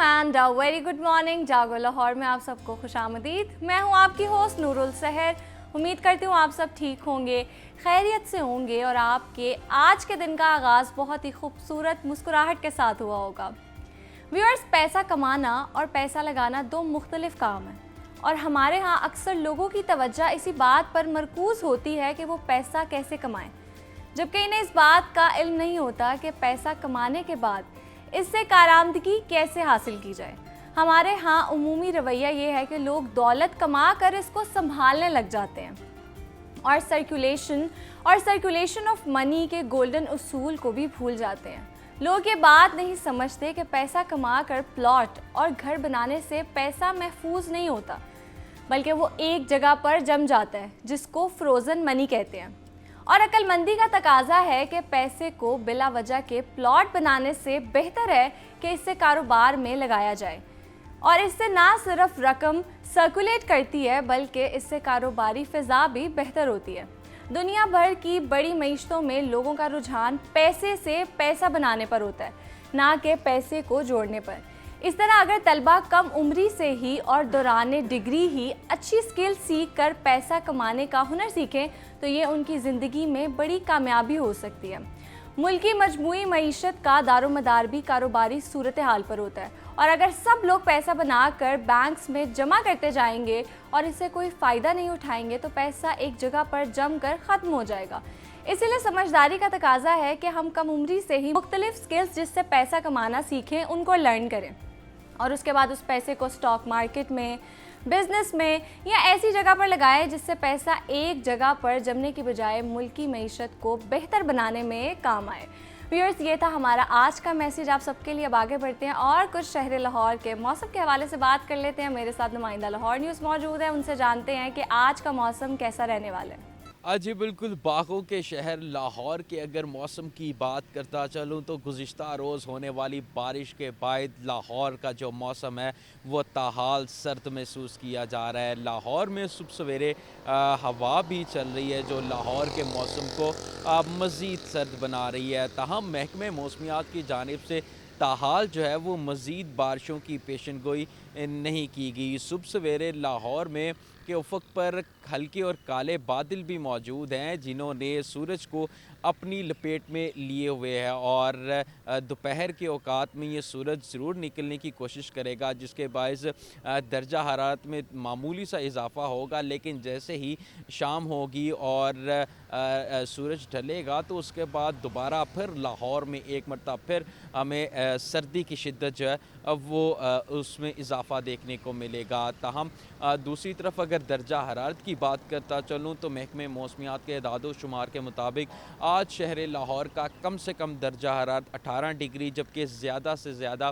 And very good morning. जागो लाहौर में आप सबको खुशामदीद। मैं हूं आपकी होस्ट नूरुल सहर। उम्मीद करती हूं आप सब ठीक होंगे, खैरियत से होंगे और आपके आज के दिन का आगाज़ बहुत ही खूबसूरत मुस्कुराहट के साथ हुआ होगा। व्यूअर्स, पैसा कमाना और पैसा लगाना दो मुख्तलिफ काम हैं और हमारे यहाँ अक्सर लोगों की तवज्जो इसी बात पर मरकूज़ होती है कि वो पैसा कैसे कमाएं, जबकि इन्हें इस बात का इल्म नहीं होता कि पैसा कमाने के बाद इससे कारआमदगी कैसे हासिल की जाए। हमारे यहाँ उमूमी रवैया ये है कि लोग दौलत कमा कर इसको संभालने लग जाते हैं और सर्कुलेशन ऑफ मनी के गोल्डन उसूल को भी भूल जाते हैं। लोग ये बात नहीं समझते कि पैसा कमा कर प्लॉट और घर बनाने से पैसा महफूज नहीं होता, बल्कि वो एक जगह पर जम जाता है, जिसको फ्रोज़न मनी कहते हैं। और अक्लमंदी का तकाजा है कि पैसे को बिला वजह के प्लॉट बनाने से बेहतर है कि इससे कारोबार में लगाया जाए और इससे ना सिर्फ रकम सर्कुलेट करती है बल्कि इससे कारोबारी फ़िज़ा भी बेहतर होती है। दुनिया भर की बड़ी मईशतों में लोगों का रुझान पैसे से पैसा बनाने पर होता है, ना कि पैसे को जोड़ने पर। इस तरह अगर तलबा कम उम्री से ही और दौरान डिग्री ही अच्छी स्किल सीख कर पैसा कमाने का हुनर सीखें तो ये उनकी ज़िंदगी में बड़ी कामयाबी हो सकती है। मुल्की मजमूई मईशत का दारोमदार भी कारोबारी सूरत हाल पर होता है और अगर सब लोग पैसा बनाकर बैंक्स में जमा करते जाएंगे और इससे कोई फ़ायदा नहीं उठाएंगे तो पैसा एक जगह पर जम कर ख़त्म हो जाएगा। इसीलिए समझदारी का तकाजा है कि हम कम उम्री से ही मुख्तलिफ स्किल्स जिससे पैसा कमाना सीखें उनको लर्न करें और उसके बाद उस पैसे को स्टॉक मार्केट में, बिजनेस में या ऐसी जगह पर लगाएं जिससे पैसा एक जगह पर जमने की बजाय मुल्की मईशत को बेहतर बनाने में काम आए। व्यूअर्स, ये था हमारा आज का मैसेज आप सबके लिए। अब आगे बढ़ते हैं और कुछ शहर लाहौर के मौसम के हवाले से बात कर लेते हैं। मेरे साथ नुमाइंदा लाहौर न्यूज़ मौजूद है, उनसे जानते हैं कि आज का मौसम कैसा रहने वाला है। जी बिल्कुल, बागों के शहर लाहौर के अगर मौसम की बात करता चलूँ तो गुज़िश्ता रोज़ होने वाली बारिश के बाद लाहौर का जो मौसम है वो ताहाल सर्द महसूस किया जा रहा है। लाहौर में सुबह सवेरे हवा भी चल रही है जो लाहौर के मौसम को मज़ीद सर्द बना रही है। ताहम महकमे मौसमियात की जानिब से ताहाल जो है वो मज़ीद बारिशों की पेशन गोई नहीं की गई। सुबह सवेरे लाहौर में के उफ़क़ पर हल्के और काले बादल भी मौजूद हैं जिन्होंने सूरज को अपनी लपेट में लिए हुए हैं और दोपहर के औकात में ये सूरज ज़रूर निकलने की कोशिश करेगा जिसके बायस दर्जा हरारत में मामूली सा इजाफ़ा होगा, लेकिन जैसे ही शाम होगी और सूरज ढलेगा तो उसके बाद दोबारा फिर लाहौर में एक मरतबा फिर हमें सर्दी की शिद्दत जो है वो उसमें इजाफ़ा देखने को मिलेगा। ताहम दूसरी तरफ अगर दर्जा हरारत की बात करता चलूँ तो महकमे मौसमियात के इदादो शुमार के मुताबिक आज शहर लाहौर का कम से कम दर्जा हरारत 18 डिग्री जबकि ज़्यादा से ज़्यादा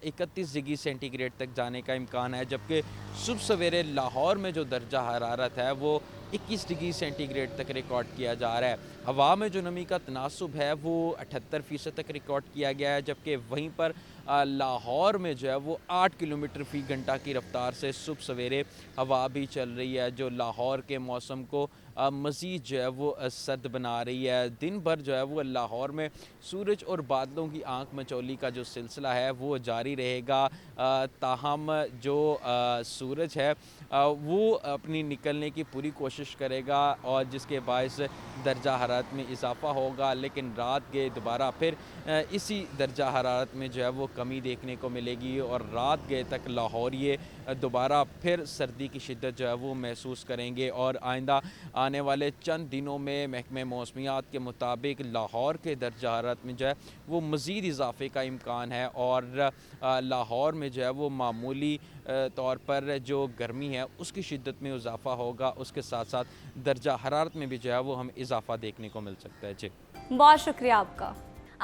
31 डिग्री सेंटीग्रेड तक जाने का इम्कान है, जबकि सुबह सवेरे लाहौर में जो दर्जा हरारत है वो 21 डिग्री सेंटीग्रेड तक रिकॉर्ड किया जा रहा है। हवा में जो नमी का तनासुब है वो 78% तक रिकॉर्ड किया गया है, जबकि वहीं पर लाहौर में जो है वो 8 किलोमीटर फ़ी घंटा की रफ्तार से सुबह सवेरे हवा भी चल रही है जो लाहौर के मौसम को मज़ीद जो है वो सर्द बना रही है। दिन भर जो है वो लाहौर में सूरज और बादलों की आंख मचौली का जो सिलसिला है वो जारी रहेगा। ताहम जो सूरज है वो अपनी निकलने की पूरी कोशिश करेगा और जिसके बायस दर्जा हरारत में इजाफ़ा होगा, लेकिन रात के दोबारा फिर इसी दर्जा हरारत में जो है वो कमी देखने को मिलेगी और रात गए तक लाहौरिये दोबारा फिर सर्दी की शिद्दत जो है वो महसूस करेंगे और आइंदा आने वाले चंद दिनों में महकमे मौसमियात के मुताबिक लाहौर के दर्जा हरारत में जो है वो मज़ीद इजाफ़े का इम्कान है और लाहौर में जो है वो मामूली तौर पर जो गर्मी है उसकी शिद्दत में इजाफ़ा होगा, उसके साथ साथ दर्जा हरारत में भी जो है वो हमें इजाफ़ा देखने को मिल सकता है। जी बहुत शुक्रिया आपका।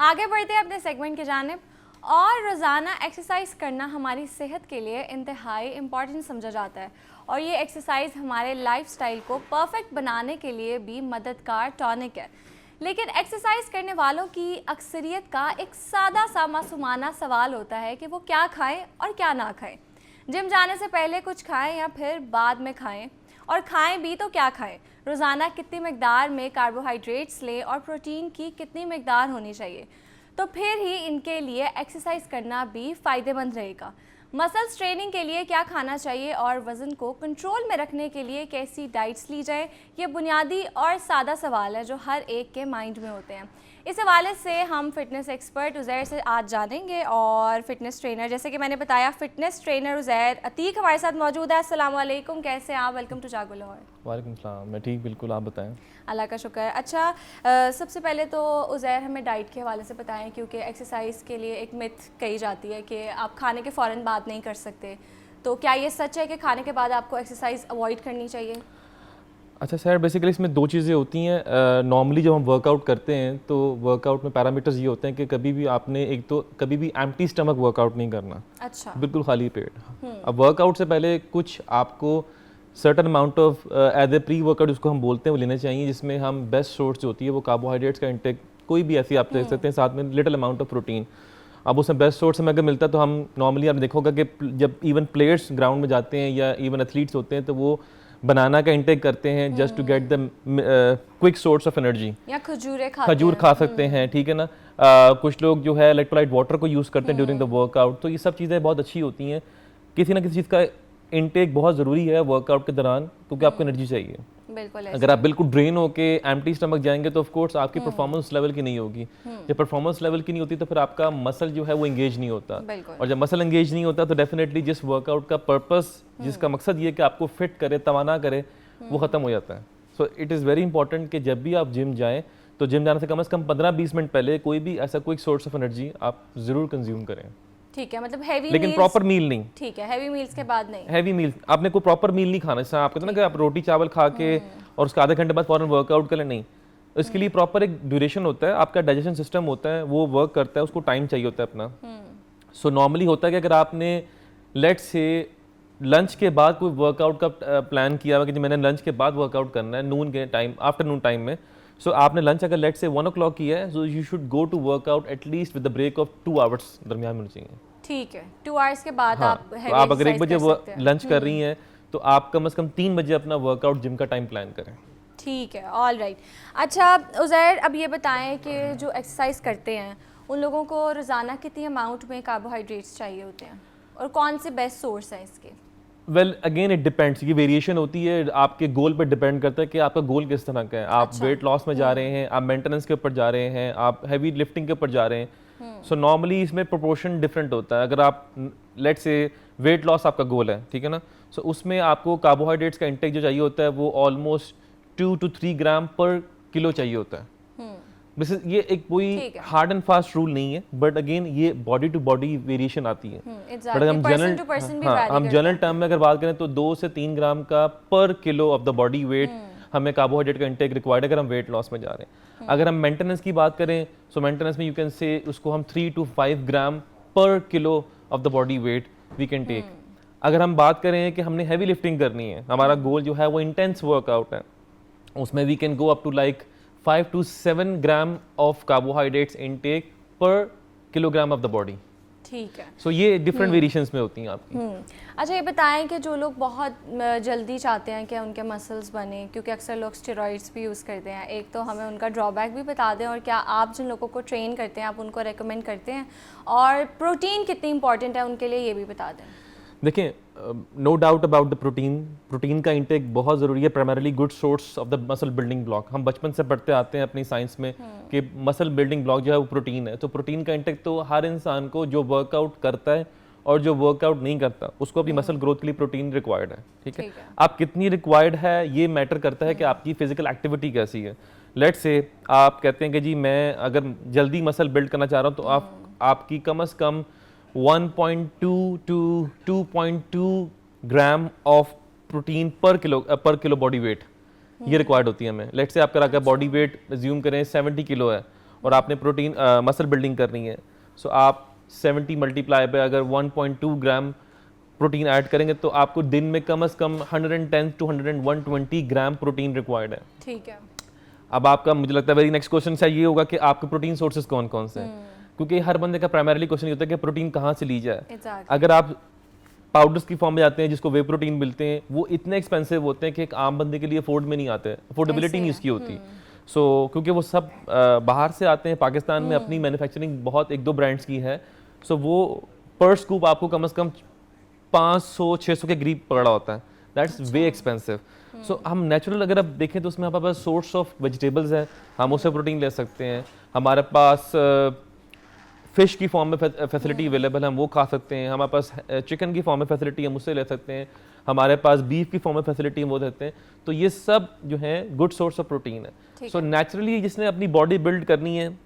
आगे बढ़ते हैं अपने सेगमेंट की जानिब। और रोज़ाना एक्सरसाइज करना हमारी सेहत के लिए इंतहाई इम्पॉर्टेंट समझा जाता है और ये एक्सरसाइज हमारे लाइफस्टाइल को परफेक्ट बनाने के लिए भी मददगार टॉनिक है। लेकिन एक्सरसाइज करने वालों की अक्सरियत का एक सादा सा मासूमाना सवाल होता है कि वो क्या खाएं और क्या ना खाएं। जिम जाने से पहले कुछ खाएं या फिर बाद में खाएं, और खाएं भी तो क्या खाएं। रोज़ाना कितनी मकदार में कार्बोहाइड्रेट्स लें और प्रोटीन की कितनी मकदार होनी चाहिए। तो फिर ही इनके लिए एक्सरसाइज करना भी फ़ायदेमंद रहेगा। मसल्स ट्रेनिंग के लिए क्या खाना चाहिए और वज़न को कंट्रोल में रखने के लिए कैसी डाइट्स ली जाए, ये बुनियादी और सादा सवाल है जो हर एक के माइंड में होते हैं। इस हवाले से हम फ़िटनेस एक्सपर्ट उज़ैर से आज जानेंगे और फ़िटनेस ट्रेनर, जैसे कि मैंने बताया, फ़िटनेस ट्रेनर उज़ैर अतीक हमारे साथ मौजूद है। अस्सलाम वालेकुम, कैसे हैं आप? Welcome to Jago Lahore. वालेकुम सलाम, मैं ठीक, बिल्कुल, आप बताएं। अल्लाह का शुक्र है। अच्छा, सबसे पहले तो उज़ैर हमें डाइट के हवाले से बताएं, क्योंकि एक्सरसाइज के लिए एक मिथ कही जाती है कि आप खाने के फ़ौरन बाद नहीं कर सकते, तो क्या ये सच है कि खाने के बाद आपको एक्सरसाइज अवॉइड करनी चाहिए? अच्छा सर, बेसिकली इसमें दो चीज़ें होती हैं। नॉर्मली जब हम वर्कआउट करते हैं तो वर्कआउट में पैरामीटर्स ये होते हैं कि कभी भी आपने एक तो कभी भी एम्प्टी स्टमक वर्कआउट नहीं करना। अच्छा। बिल्कुल खाली पेट। अब वर्कआउट से पहले कुछ आपको certain amount of as a pre workout उसको हम बोलते हैं वो लेना चाहिए, जिसमें हम बेस्ट सोर्स जो होती है वो कार्बोहाइड्रेट्स का इंटेक कोई भी ऐसी आप ले सकते हैं, साथ में लिटिल अमाउंट ऑफ प्रोटीन। अब उसमें बेस्ट सोर्स हमें अगर मिलता है तो हम नॉर्मली आपने देखोगा कि जब इवन प्लेयर्स ग्राउंड में जाते हैं या इवन एथलीट्स होते हैं तो वो बनाना का इंटेक करते हैं just to get the quick source of energy, या खजूर खा सकते हैं, ठीक है ना। कुछ लोग जो है इलेक्ट्रोलाइट वाटर को यूज़ करते हैं ड्यूरिंग द वर्कआउट। तो ये सब चीज़ें बहुत अच्छी होती हैं। किसी ना किसी चीज़ का इंटेक बहुत ज़रूरी है वर्कआउट के दौरान, क्योंकि आपको एनर्जी चाहिए। बिल्कुल। अगर आप बिल्कुल ड्रेन होके एम्प्टी स्टमक जाएंगे तो ऑफ कोर्स आपकी परफॉर्मेंस लेवल की नहीं होगी। जब परफॉर्मेंस लेवल की नहीं होती तो फिर आपका मसल जो है वो एंगेज नहीं होता, और जब मसल एंगेज नहीं होता तो डेफिनेटली जिस वर्कआउट का पर्पस, जिसका मकसद ये कि आपको फिट करे, तवाना करे, वो ख़त्म हो जाता है। So it is very important कि जब भी आप जिम जाएँ तो जिम जाने से कम 15-20 मिनट पहले कोई भी ऐसा कोई सोर्स ऑफ एनर्जी आप ज़रूर कंज्यूम करें। ठीक है, मतलब हैवी, लेकिन प्रॉपर मील नहीं। ठीक है, हैवी मील्स के बाद नहीं। हैवी मील आपने कोई प्रॉपर मील नहीं खाना। जैसे आप कहते हैं ना कि आप रोटी चावल खा के और उसके आधे घंटे बाद फौरन वर्कआउट कर लें, नहीं। इसके लिए प्रॉपर एक ड्यूरेशन होता है, आपका डाइजेशन सिस्टम होता है, वो वर्क करता है, उसको टाइम चाहिए होता है अपना। सो नॉर्मली होता है कि अगर आपने लेट्स से लंच के बाद कोई वर्कआउट का प्लान किया हुआ कि मैंने लंच के बाद वर्कआउट करना है नून के टाइम, आफ्टरनून टाइम में, सो आपने लंच अगर लेट्स से 1 o'clock किया है, so you should go to workout at least with the break of 2 hours दरमियान में होना चाहिए। ठीक है, 2 hours के बाद हाँ, आप तो आप अगर 1 बजे लंच कर रही हैं तो आप कम से कम 3 बजे अपना वर्कआउट जिम का टाइम प्लान करें। ठीक है, ऑल राइट। अच्छा उज़ैर, अब ये बताएं कि जो एक्सरसाइज करते हैं उन लोगों को रोज़ाना कितनी अमाउंट में कार्बोहाइड्रेट्स चाहिए होते हैं और कौन से बेस्ट सोर्स हैं इसके? वेल अगेन इट डिपेंड्स, ये वेरिएशन होती है, आपके गोल पर डिपेंड करता है कि आपका गोल किस तरह का है। आप वेट लॉस में जा रहे हैं, आप मेंटेनेंस के ऊपर जा रहे हैं, आप हैवी लिफ्टिंग के ऊपर जा रहे हैं। सो नॉर्मली इसमें प्रोपोर्शन डिफरेंट होता है। अगर आप लेट्स से वेट लॉस आपका गोल है, ठीक है ना, सो उसमें आपको कार्बोहाइड्रेट्स का इंटेक जो चाहिए होता है वो almost 2 to 3 gram per kilo चाहिए होता है। ये एक कोई हार्ड एंड फास्ट रूल नहीं है, बट अगेन ये बॉडी टू बॉडी वेरिएशन आती है। बट हम जनरल टर्म में अगर बात करें तो 2 से 3 ग्राम का पर kilo of the body wait हमें कार्बोहाइड्रेट का इंटेक रिक्वायर्ड है अगर हम वेट लॉस में जा रहे हैं। अगर हम मेंटेनेंस की बात करें, सो मेंटेनेंस में यू कैन से उसको हम 3 to 5 gram per kilo of the body weight we can take. अगर हम बात करें कि हमने हैवी लिफ्टिंग करनी है, हमारा गोल जो है वो इंटेंस वर्कआउट है, उसमें we can go up to like 5 to 7 gram of carbohydrates intake per kilogram of the body. ठीक है। सो ये डिफरेंट वेरिएशंस में होती हैं आपकी। अच्छा ये बताएं कि जो लोग बहुत जल्दी चाहते हैं कि उनके मसल्स बने, क्योंकि अक्सर लोग स्टेरॉइड्स भी यूज़ करते हैं, एक तो हमें उनका ड्रॉबैक भी बता दें, और क्या आप जिन लोगों को ट्रेन करते हैं आप उनको रेकमेंड करते हैं, और प्रोटीन कितनी इंपॉर्टेंट है उनके लिए ये भी बता दें। देखिए, no doubt about the protein का इंटेक बहुत ज़रूरी है, primarily good source of the muscle building block. हम बचपन से पढ़ते आते हैं अपनी साइंस में कि मसल बिल्डिंग ब्लॉक जो है वो प्रोटीन है। तो प्रोटीन का इंटेक तो हर इंसान को जो वर्कआउट करता है और जो वर्कआउट नहीं करता उसको अपनी मसल ग्रोथ के लिए प्रोटीन रिक्वायर्ड है, ठीक है। आप कितनी रिक्वायर्ड है ये मैटर करता है कि आपकी फिजिकल एक्टिविटी कैसी है। लेट्स से आप कहते हैं कि जी मैं अगर जल्दी मसल बिल्ड करना चाह रहा हूँ तो आपकी कम से कम 1.2 to 2.2 ग्राम ऑफ प्रोटीन पर किलो बॉडी वेट ये रिक्वायर्ड होती है हमें। लेट्स से आपका अगर बॉडी वेट अज्यूम करें 70 किलो है और आपने प्रोटीन मसल बिल्डिंग करनी है, सो आप 70 मल्टीप्लाई पे अगर 1.2 ग्राम प्रोटीन ऐड करेंगे तो आपको दिन में कम से कम 110 to 120 ग्राम प्रोटीन रिक्वायर्ड है। ठीक है। अब आपका मुझे लगता है वेरी नेक्स्ट क्वेश्चन ये होगा कि आपके प्रोटीन सोर्सेज कौन कौन से हैं, क्योंकि हर बंदे का प्राइमरीली क्वेश्चन ये होता है कि प्रोटीन कहाँ से ली जाए। अगर आप पाउडर्स की फॉर्म में जाते हैं जिसको वे प्रोटीन मिलते हैं, वो इतने एक्सपेंसिव होते हैं कि एक आम बंदे के लिए अफोर्ड में नहीं आते, अफोर्डेबिलिटी नहीं उसकी होती। सो क्योंकि वो सब बाहर से आते हैं, पाकिस्तान में अपनी मैन्युफैक्चरिंग बहुत 1-2 ब्रांड्स की है, सो वो पर स्कूप आपको कम से कम 500-600 के करीब पड़ रहा होता है, दैट्स वे एक्सपेंसिव। सो हम नेचुरल अगर आप देखें तो उसमें हमारे पास सोर्स ऑफ वेजिटेबल्स है, हम उससे प्रोटीन ले सकते हैं, हमारे पास फिश की फॉर्म में फैसिलिटी अवेलेबल है, हम वो खा सकते हैं, हमारे पास चिकन की फॉर्म में फैसिलिटी हम उससे ले सकते हैं, हमारे पास बीफ की फॉर्म में फैसिलिटी हम वो देते हैं, तो ये सब जो है गुड सोर्स ऑफ प्रोटीन है। सो नेचुरली जिसने अपनी बॉडी बिल्ड करनी है,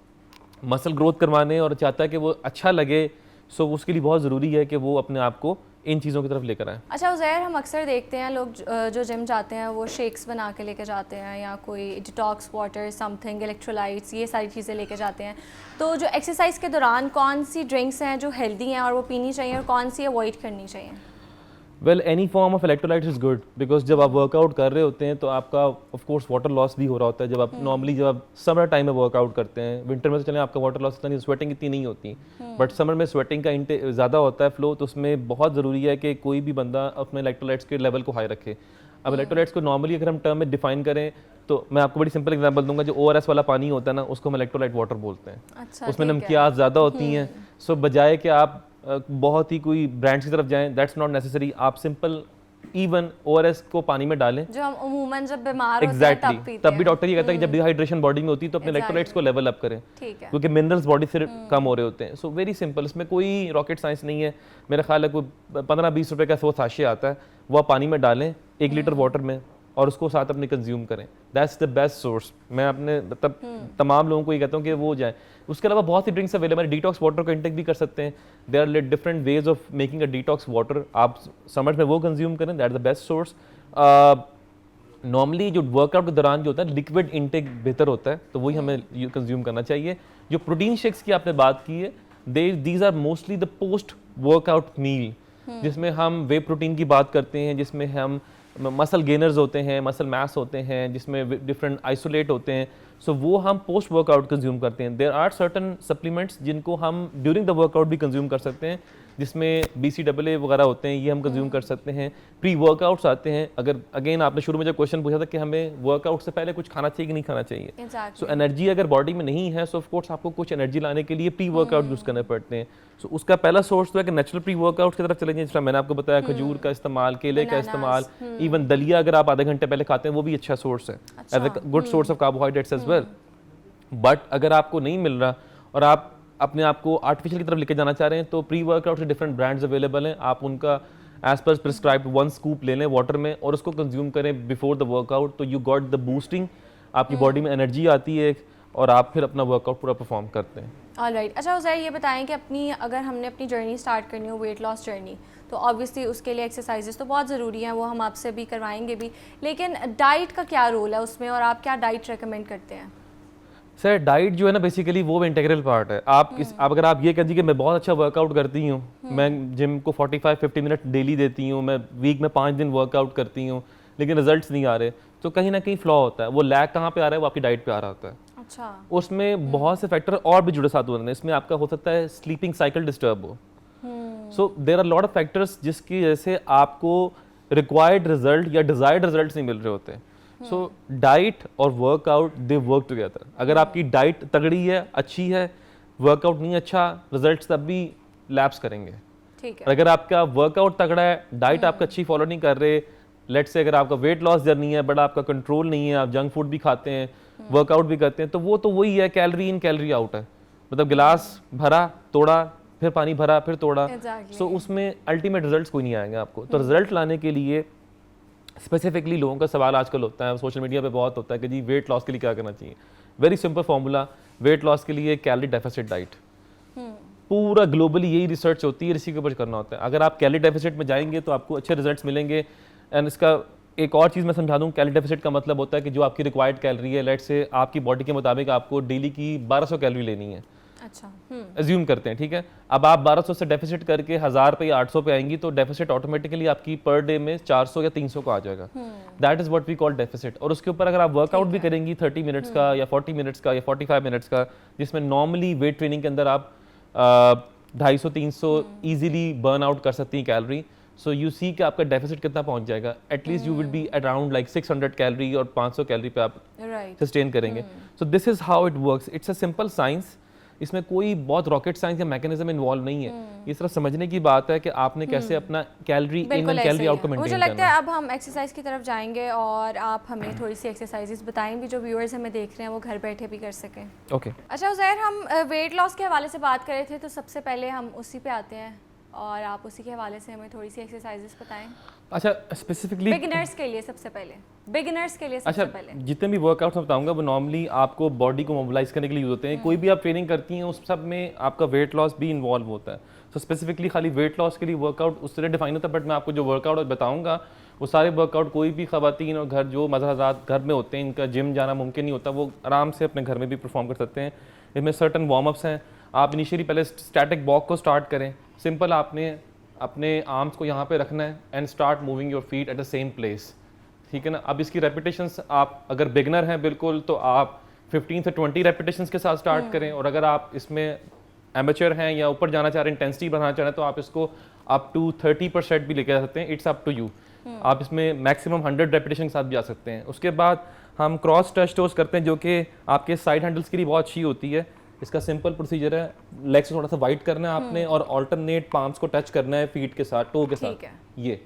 मसल ग्रोथ करवाने और चाहता है कि वो अच्छा लगे, सो उसके लिए बहुत ज़रूरी है कि वो अपने आप को इन चीज़ों की तरफ लेकर आए। अच्छा उज़ैर, हम अक्सर देखते हैं लोग जो जिम जाते हैं वो शेक्स बना के लेके जाते हैं या कोई डिटॉक्स वाटर समथिंग, इलेक्ट्रोलाइट्स, ये सारी चीज़ें लेके जाते हैं। तो जो एक्सरसाइज के दौरान कौन सी ड्रिंक्स हैं जो हेल्दी हैं और वो पीनी चाहिए और कौन सी अवॉइड करनी चाहिए? Well any form of electrolytes is good, because जब आप वर्कआउट कर रहे होते हैं तो आपका ऑफ कोर्स वाटर लॉस भी हो रहा होता है। जब आप नॉर्मली जब आप समर टाइम में वर्कआउट करते हैं, विंटर में तो चलें आपका वाटर लॉस इतना नहीं, स्वेटिंग इतनी नहीं होती, बट समर में स्वेटिंग का ज़्यादा होता है फ्लो, तो उसमें बहुत ज़रूरी है कि कोई भी बंदा अपने इलेक्ट्रोलाइट्स के लेवल को हाई रखे। अब इलेक्ट्रोलाइट्स को नॉर्मली अगर हम टर्म में डिफाइन करें तो मैं आपको बड़ी सिंपल एग्जांपल दूंगा, जो ORS वाला पानी होता है ना, उसको हम इलेक्ट्रोलाइट वाटर बोलते हैं। अच्छा, उसमें नमकियात ज़्यादा होती हैं, सो बजाय कि आप बहुत ही कोई ब्रांड्स की तरफ जाएं, दैट्स नॉट नेसेसरी। आप सिंपल इवन ORS को पानी में डालें, जो हम उमूमन जब बीमार होते हैं तब पीते तब भी हैं। डॉक्टर ये कहता है कि जब डिहाइड्रेशन बॉडी में होती है तो अपने इलेक्ट्रोलाइट्स को लेवल अप करें, ठीक है। क्योंकि मिनरल्स बॉडी से कम हो रहे होते हैं। सो वेरी सिंपल, इसमें कोई रॉकेट साइंस नहीं है। मेरा ख्याल है कोई 15-20 रुपए का 100 साशे आता है, वो आप पानी में डालें 1 लीटर वाटर में और उसको साथ अपने कंज्यूम करें, दैट्स द बेस्ट सोर्स। मैं अपने मतलब तमाम लोगों को ये कहता हूँ कि वो जाएं। उसके अलावा बहुत सी ड्रिंक्स अवेलेबल है, डिटॉक्स वाटर का इंटेक भी कर सकते हैं। There are different ways of making a detox water, आप समर में वो कंज्यूम करें, that the best source. Normally जो वर्कआउट के दौरान जो होता है लिक्विड इंटेक बेहतर होता है, तो वही हमें कंज्यूम करना चाहिए। जो प्रोटीन शेक्स की आपने बात की है, these are mostly the post workout meal, जिसमें हम वे प्रोटीन की बात करते हैं, जिसमें हम मसल गेनर्स होते हैं, मसल मैस होते हैं, जिसमें डिफरेंट आइसोलेट होते हैं, सो वो हम पोस्ट वर्कआउट कंज्यूम करते हैं। देयर आर सर्टन सप्लीमेंट्स जिनको हम ड्यूरिंग द वर्कआउट भी कंज्यूम कर सकते हैं, जिसमें BCAA वगैरह होते हैं, ये हम कंज्यूम कर सकते हैं। प्री वर्कआउट्स आते हैं, अगर अगेन आपने शुरू में जो क्वेश्चन पूछा था कि हमें वर्कआउट से पहले कुछ खाना चाहिए कि नहीं खाना चाहिए, सो एनर्जी अगर बॉडी में नहीं है, सो ऑफ कोर्स आपको कुछ एनर्जी लाने के लिए प्री वर्कआउट यूज़ करने पड़ते हैं। सो उसका पहला सोर्स तो है कि नेचुरल प्री वर्कआउट की तरफ चले जाएं, जिस मैंने आपको बताया, खजूर का इस्तेमाल, केले का इस्तेमाल, इवन दलिया अगर आप आधे घंटे पहले खाते हैं वो भी अच्छा सोर्स है, as a good source of carbohydrates as well. But अगर आपको नहीं मिल रहा और आप अपने आप को आर्टिफिशियल की तरफ लेके जाना चाह रहे हैं, तो प्री वर्कआउट से डिफरेंट ब्रांड्स अवेलेबल हैं, आप उनका एज पर प्रिस्क्राइब्ड 1 स्कूप ले लें वाटर में और उसको कंज्यूम करें बिफोर द वर्कआउट, तो यू गॉट द बूस्टिंग, आपकी बॉडी में एनर्जी आती है और आप फिर अपना वर्कआउट पूरा परफॉर्म करते हैं। ऑलराइट। अच्छा उज़ैर, ये बताएं कि अगर हमने अपनी जर्नी स्टार्ट करनी हो, वेट लॉस जर्नी, तो ऑब्वियसली उसके लिए एक्सरसाइजेस तो बहुत ज़रूरी हैं, वो हम आपसे भी करवाएंगे भी, लेकिन डाइट का क्या रोल है उसमें और आप क्या डाइट रेकमेंड करते हैं? सर डाइट जो है ना बेसिकली वो इंटीग्रल पार्ट है। आप अगर आप ये कह दीजिए कि मैं बहुत अच्छा वर्कआउट करती हूँ, मैं जिम को 45-50 मिनट डेली देती हूँ, मैं वीक में 5 दिन वर्कआउट करती हूँ, लेकिन रिजल्ट्स नहीं आ रहे, तो कहीं ना कहीं फ्लॉ होता है। वो लैग कहाँ पे आ रहा है? वो आपकी डाइट पे आ रहा होता है। अच्छा। उसमें बहुत से फैक्टर और भी जुड़े साथ होते हैं। इसमें आपका हो सकता है स्लीपिंग साइकिल डिस्टर्ब हो, so there are lot of factors जिसकी वजह से आपको रिक्वायर्ड रिजल्ट या डिजायर्ड रिजल्ट्स नहीं मिल रहे होते। सो डाइट और वर्कआउट दे वर्क टुगेदर। अगर आपकी डाइट तगड़ी है, अच्छी है, वर्कआउट नहीं अच्छा, रिजल्ट्स तब भी लैप्स करेंगे। ठीक है। अगर आपका वर्कआउट तगड़ा है, डाइट आपका अच्छी फॉलो नहीं कर रहे, लेट्स से अगर आपका वेट लॉस जर्नी है बट आपका कंट्रोल नहीं है, आप जंक फूड भी खाते हैं, वर्कआउट भी करते हैं, तो वो तो वही है, कैलोरी इन कैलोरी आउट है। मतलब गिलास भरा, तोड़ा, फिर पानी भरा, फिर तोड़ा, सो उसमें अल्टीमेट रिजल्ट्स कोई नहीं आएंगे आपको। तो रिजल्ट लाने के लिए स्पेसिफिकली लोगों का सवाल आजकल होता है, सोशल मीडिया पे बहुत होता है कि जी वेट लॉस के लिए क्या करना चाहिए। Very simple formula, weight loss के लिए कैलोरी डेफिसिट डाइट। पूरा ग्लोबली यही रिसर्च होती है, इसी के ऊपर करना होता है। अगर आप कैलोरी डेफिसिट में जाएंगे तो आपको अच्छे रिजल्ट्स मिलेंगे। एंड इसका एक और चीज़ मैं समझा दूँ, कैलोरी डेफिसिट का मतलब होता है कि जो आपकी रिक्वायर्ड कैलोरी है, लेट्स से आपकी बॉडी के मुताबिक आपको डेली की 1200 कैलोरी लेनी है, अच्छा, एज्यूम करते हैं, ठीक है। अब आप 1200 से डेफिसिट करके 1000 पे या 800 पे आएंगी, तो डेफिसिट ऑटोमेटिकली आपकी पर डे में 400 या 300 का आ जाएगा। That is what we call deficit. और उसके ऊपर अगर आप वर्कआउट भी करेंगी 30 मिनट्स का या 40 मिनट्स का या 45 मिनट्स का, जिसमें नॉर्मली वेट ट्रेनिंग के अंदर आप 250-300 ईजिली बर्न आउट कर सकती हैं कैलोरी। सो यू सी कि आपका डेफिसिट कितना पहुंच जाएगा। At least you will be around like 600 calorie और 500 कैलोरी पे आप Right. सस्टेन करेंगे. So this is how it works. It's a simple science. इसमें कोई बहुत रॉकेट साइंस या मैकेनिज्म इन्वॉल्व नहीं है. ये सिर्फ समझने की बात है कि आपने कैसे अपना कैलोरी इन बिल्कुल एंड ऐसे कैलोरी ही आउट को है. मुझे मेंटेन लगता करना है है. अब हम एक्सरसाइज की तरफ जाएंगे और आप हमें थोड़ी सी एक्सरसाइजेस बताएं भी जो व्यूअर्स हमें देख रहे हैं वो घर बैठे भी कर सकें. ओके. अच्छा उज़ैर, हम वेट लॉस के हवाले से बात कर रहे थे, तो सबसे पहले हम उसी पे आते हैं और आप उसी के हवाले से हमें थोड़ी सी एक्सरसाइजेस बताएं. अच्छा स्पेसिफिकली बिगिनर्स के लिए सबसे पहले, बिगिनर्स के लिए सबसे अच्छा पहले. जितने भी वर्कआउट्स मैं बताऊंगा वो नॉर्मली आपको बॉडी को मोबिलाइज करने के लिए यूज होते हैं. कोई भी आप ट्रेनिंग करती हैं उस सब में आपका वेट लॉस भी इन्वॉल्व होता है. तो स्पेसिफिकली खाली वेट लॉस के लिए वर्कआउट उस तरह डिफाइन होता है. बट मैं आपको जो वर्कआउट बताऊंगा वो सारे वर्कआउट कोई भी खवातीन और घर जो मज़ारात घर में होते हैं, इनका जिम जाना मुमकिन नहीं होता, वो आराम से अपने घर में भी परफॉर्म कर सकते हैं. इसमें सर्टन वार्म अप्स हैं. आप इनिशियली पहले स्टैटिक वॉक को स्टार्ट करें. सिंपल आपने अपने आर्म्स को यहाँ पे रखना है and start moving your feet at the same place. ठीक है ना. अब इसकी रेपिटेशंस आप अगर बिगनर हैं बिल्कुल तो आप 15 से 20 रेपिटेशंस के साथ स्टार्ट करें. और अगर आप इसमें एमेचर हैं या ऊपर जाना चाह रहे हैं, इंटेंसिटी बढ़ाना चाह रहे हैं, तो आप इसको अप टू 30% भी लेके जा सकते हैं. It's up to you. आप इसमें मैक्सिमम 100 रेपिटेशन के साथ भी जा सकते हैं. उसके बाद हम क्रॉस टच टोस करते हैं जो कि आपके साइड हैंडल्स के लिए बहुत अच्छी होती है. इसका सिंपल प्रोसीजर है, लेग्स को थोड़ा सा वाइड करना है आपने और ऑल्टरनेट पाम्स को टच करना है फीट के साथ, टो के साथ. ठीक है.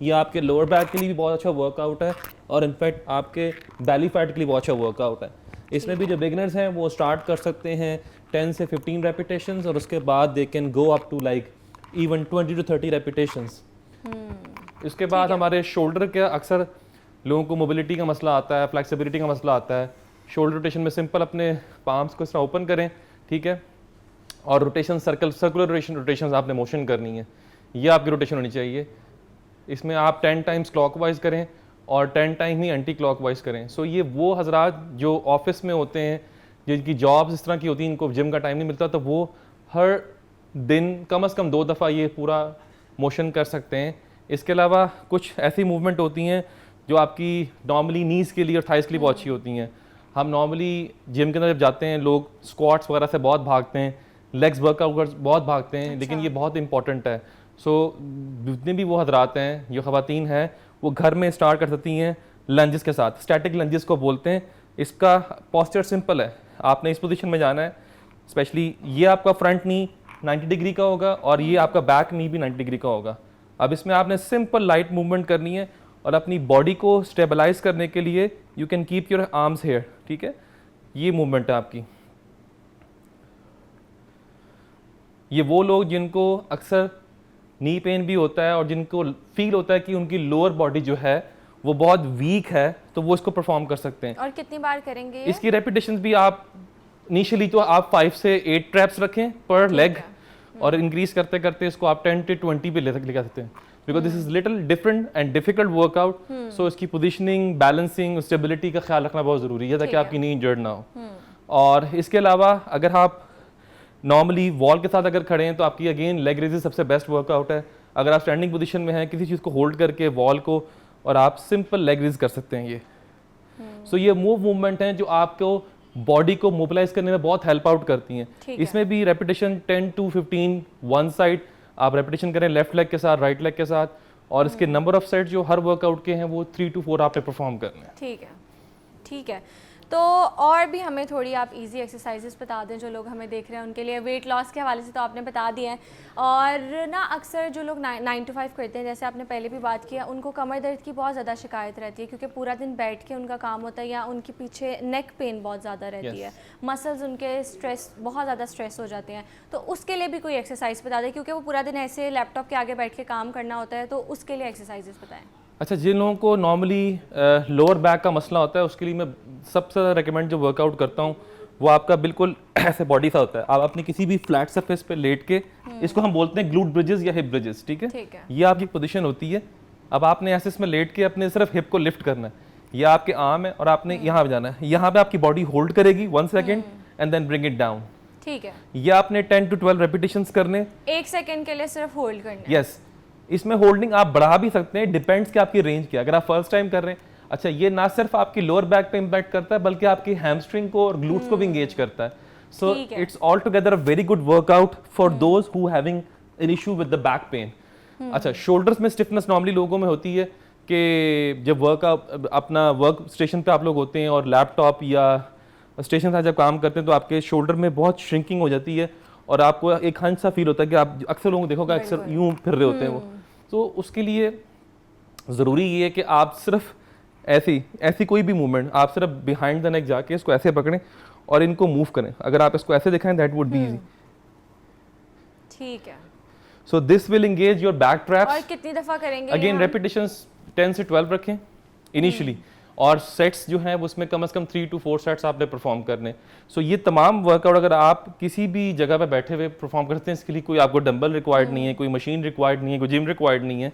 ये आपके लोअर बैक के लिए भी बहुत अच्छा वर्कआउट है और इनफैक्ट आपके बेली फैट के लिए बहुत अच्छा वर्कआउट है. इसमें भी जो बिगिनर्स हैं वो स्टार्ट कर सकते हैं 10 से 15 रेपिटेशंस और उसके बाद they can go up to like even 20 to 30 repetitions. इसके बाद हमारे शोल्डर के अक्सर लोगों को मोबिलिटी का मसला आता है, फ्लेक्सिबिलिटी का मसला आता है. शोल्डर रोटेशन में सिंपल अपने पाम्स को इस तरह ओपन करें. ठीक है. और रोटेशन सर्कुलर रोटेशन आपने मोशन करनी है. ये आपकी रोटेशन होनी चाहिए. इसमें आप 10 टाइम्स क्लॉकवाइज करें और 10 टाइम ही एंटी क्लॉकवाइज करें. सो ये वो हजरात जो ऑफिस में होते हैं, जिनकी जॉब्स इस तरह की होती हैं, इनको जिम का टाइम नहीं मिलता, तो वो हर दिन कम से कम 2 दफ़ा ये पूरा मोशन कर सकते हैं. इसके अलावा कुछ ऐसी मूवमेंट होती हैं जो आपकी नॉर्मली नीज़ के लिए और थाइस के लिए बहुत अच्छी होती हैं. हम नॉर्मली जिम के अंदर जब जाते हैं लोग स्क्वाट्स वगैरह से बहुत भागते हैं, लेग्स वर्कआउट बहुत भागते हैं. लेकिन ये बहुत इंपॉर्टेंट है. सो जितने भी वो हजरात हैं, जो ख़वातीन हैं, वो घर में स्टार्ट कर सकती हैं लंजेस के साथ. स्टैटिक लंजेस को बोलते हैं. इसका पोस्चर सिंपल है. आपने इस पोजीशन में जाना है. स्पेशली ये आपका फ्रंट नी 90 डिग्री का होगा और ये आपका बैक नी भी 90 डिग्री का होगा. अब इसमें आपने सिंपल लाइट मूवमेंट करनी है और अपनी बॉडी को स्टेबलाइज करने के लिए you can keep your arms here. ठीक है. ये मूवमेंट है आपकी. ये वो लोग जिनको अक्सर नी पेन भी होता है और जिनको फील होता है कि उनकी लोअर बॉडी जो है वो बहुत वीक है, तो वो इसको परफॉर्म कर सकते हैं. और कितनी बार करेंगे ये? इसकी रेपिटेशंस भी आप इनिशियली तो आप 5 से 8 ट्रैप्स रखें पर लेग और इंक्रीज करते करते इसको आप 10 से 20 पे ले सकते हैं. Because this is little different and difficult workout. So इसकी पोजिशनिंग, बैलेंसिंग, स्टेबिलिटी का ख्याल रखना बहुत ज़रूरी है ताकि आपकी नी इंजर्ड ना हो. और इसके अलावा अगर आप नॉर्मली वॉल के साथ अगर खड़े हैं तो आपकी अगेन लेग रेजेस सबसे बेस्ट वर्कआउट है. अगर आप स्टैंडिंग पोजीशन में हैं, किसी चीज़ को होल्ड करके वॉल को, और आप सिंपल लेग रेज कर सकते हैं ये. सो ये मूवमेंट हैं जो आपको बॉडी को मोबिलाइज करने में बहुत हेल्प आउट करती हैं. इसमें भी रेपिटेशन 10 to 15 वन साइड आप रेपिटेशन करें लेफ्ट लेग के साथ, राइट लेग के साथ. और इसके नंबर ऑफ सेट जो हर वर्कआउट के हैं वो 3 to 4 आपने परफॉर्म करने हैं. ठीक है. ठीक है. तो और भी हमें थोड़ी आप इजी एक्सरसाइजेस बता दें जो लोग हमें देख रहे हैं उनके लिए. वेट लॉस के हवाले से तो आपने बता दिया है. और ना अक्सर जो लोग 9 to 5 करते हैं, जैसे आपने पहले भी बात किया, उनको कमर दर्द की बहुत ज़्यादा शिकायत रहती है क्योंकि पूरा दिन बैठ के उनका काम होता है, या उनके पीछे नेक पेन बहुत ज़्यादा रहती है. मसल्स उनके बहुत ज़्यादा स्ट्रेस हो जाते हैं. तो उसके लिए भी कोई एक्सरसाइज बता दें क्योंकि वो पूरा दिन ऐसे लैपटॉप के आगे बैठ के काम करना होता है. तो उसके लिए एक्सरसाइजेस बताएँ. अच्छा, जिन लोगों को नॉर्मली लोअर बैक का मसला होता है उसके लिए मैं सबसे ज़्यादा रिकमेंड जो वर्कआउट करता हूँ वो आपका बिल्कुल ऐसे बॉडी सा होता है. आप अपनी किसी भी फ्लैट सरफेस पे लेट के, इसको हम बोलते हैं ग्लूट ब्रिजेस या हिप ब्रिजेस. ठीक है. ये आपकी पोजीशन होती है. अब आपने ऐसे इसमें लेट के अपने सिर्फ हिप को लिफ्ट करना है. ये आपके आर्म है और आपने यहाँ पे जाना है. यहाँ पे आपकी बॉडी होल्ड करेगी 1 second and then bring it down. ठीक है. ये आपने 10 to 12 रेपिटेशंस करने. 1 सेकेंड के लिए सिर्फ होल्ड करना है. यस. इसमें होल्डिंग आप बढ़ा भी सकते हैं, डिपेंड्स कि आपकी रेंज क्या. अगर आप फर्स्ट टाइम कर रहे हैं, अच्छा, ये ना सिर्फ आपकी लोअर बैक पे इंपैक्ट करता है बल्कि आपकी हैमस्ट्रिंग को और ग्लूट्स को भी इंगेज करता है. So it's all together a very good workout for those who having an issue with the back pain. अच्छा, शोल्डर्स में स्टिफनेस नॉर्मली लोगों में होती है कि जब अपना वर्क स्टेशन पे आप लोग होते हैं और लैपटॉप या स्टेशन से जब काम करते हैं तो आपके शोल्डर में बहुत श्रिंकिंग हो जाती है और आपको एक हंच सा फील होता है कि आप अक्सर लोगों को देखोगे अक्सर यूं फिर रहे होते हैं वो। तो उसके लिए ज़रूरी ये है कि आप सिर्फ ऐसी कोई भी मूवमेंट, आप सिर्फ बिहाइंड द नेक जाके इसको ऐसे पकड़ें और इनको मूव करें। अगर आप इसको ऐसे दिखाएं दैट वुड बी इजी। ठीक है। So this will engage your back traps. और कितनी दफ़ा करेंगे? अगेन रेपिटेशंस 10 से 12 रखें इनिशियली, और सेट्स जो हैं उसमें कम से कम 3 to 4 सेट्स आपने परफॉर्म करने। सो ये तमाम वर्कआउट अगर आप किसी भी जगह पे बैठे हुए परफॉर्म करते हैं, इसके लिए कोई आपको डंबल रिक्वायर्ड नहीं है, कोई मशीन रिक्वायर्ड नहीं है, कोई जिम रिक्वायर्ड नहीं है।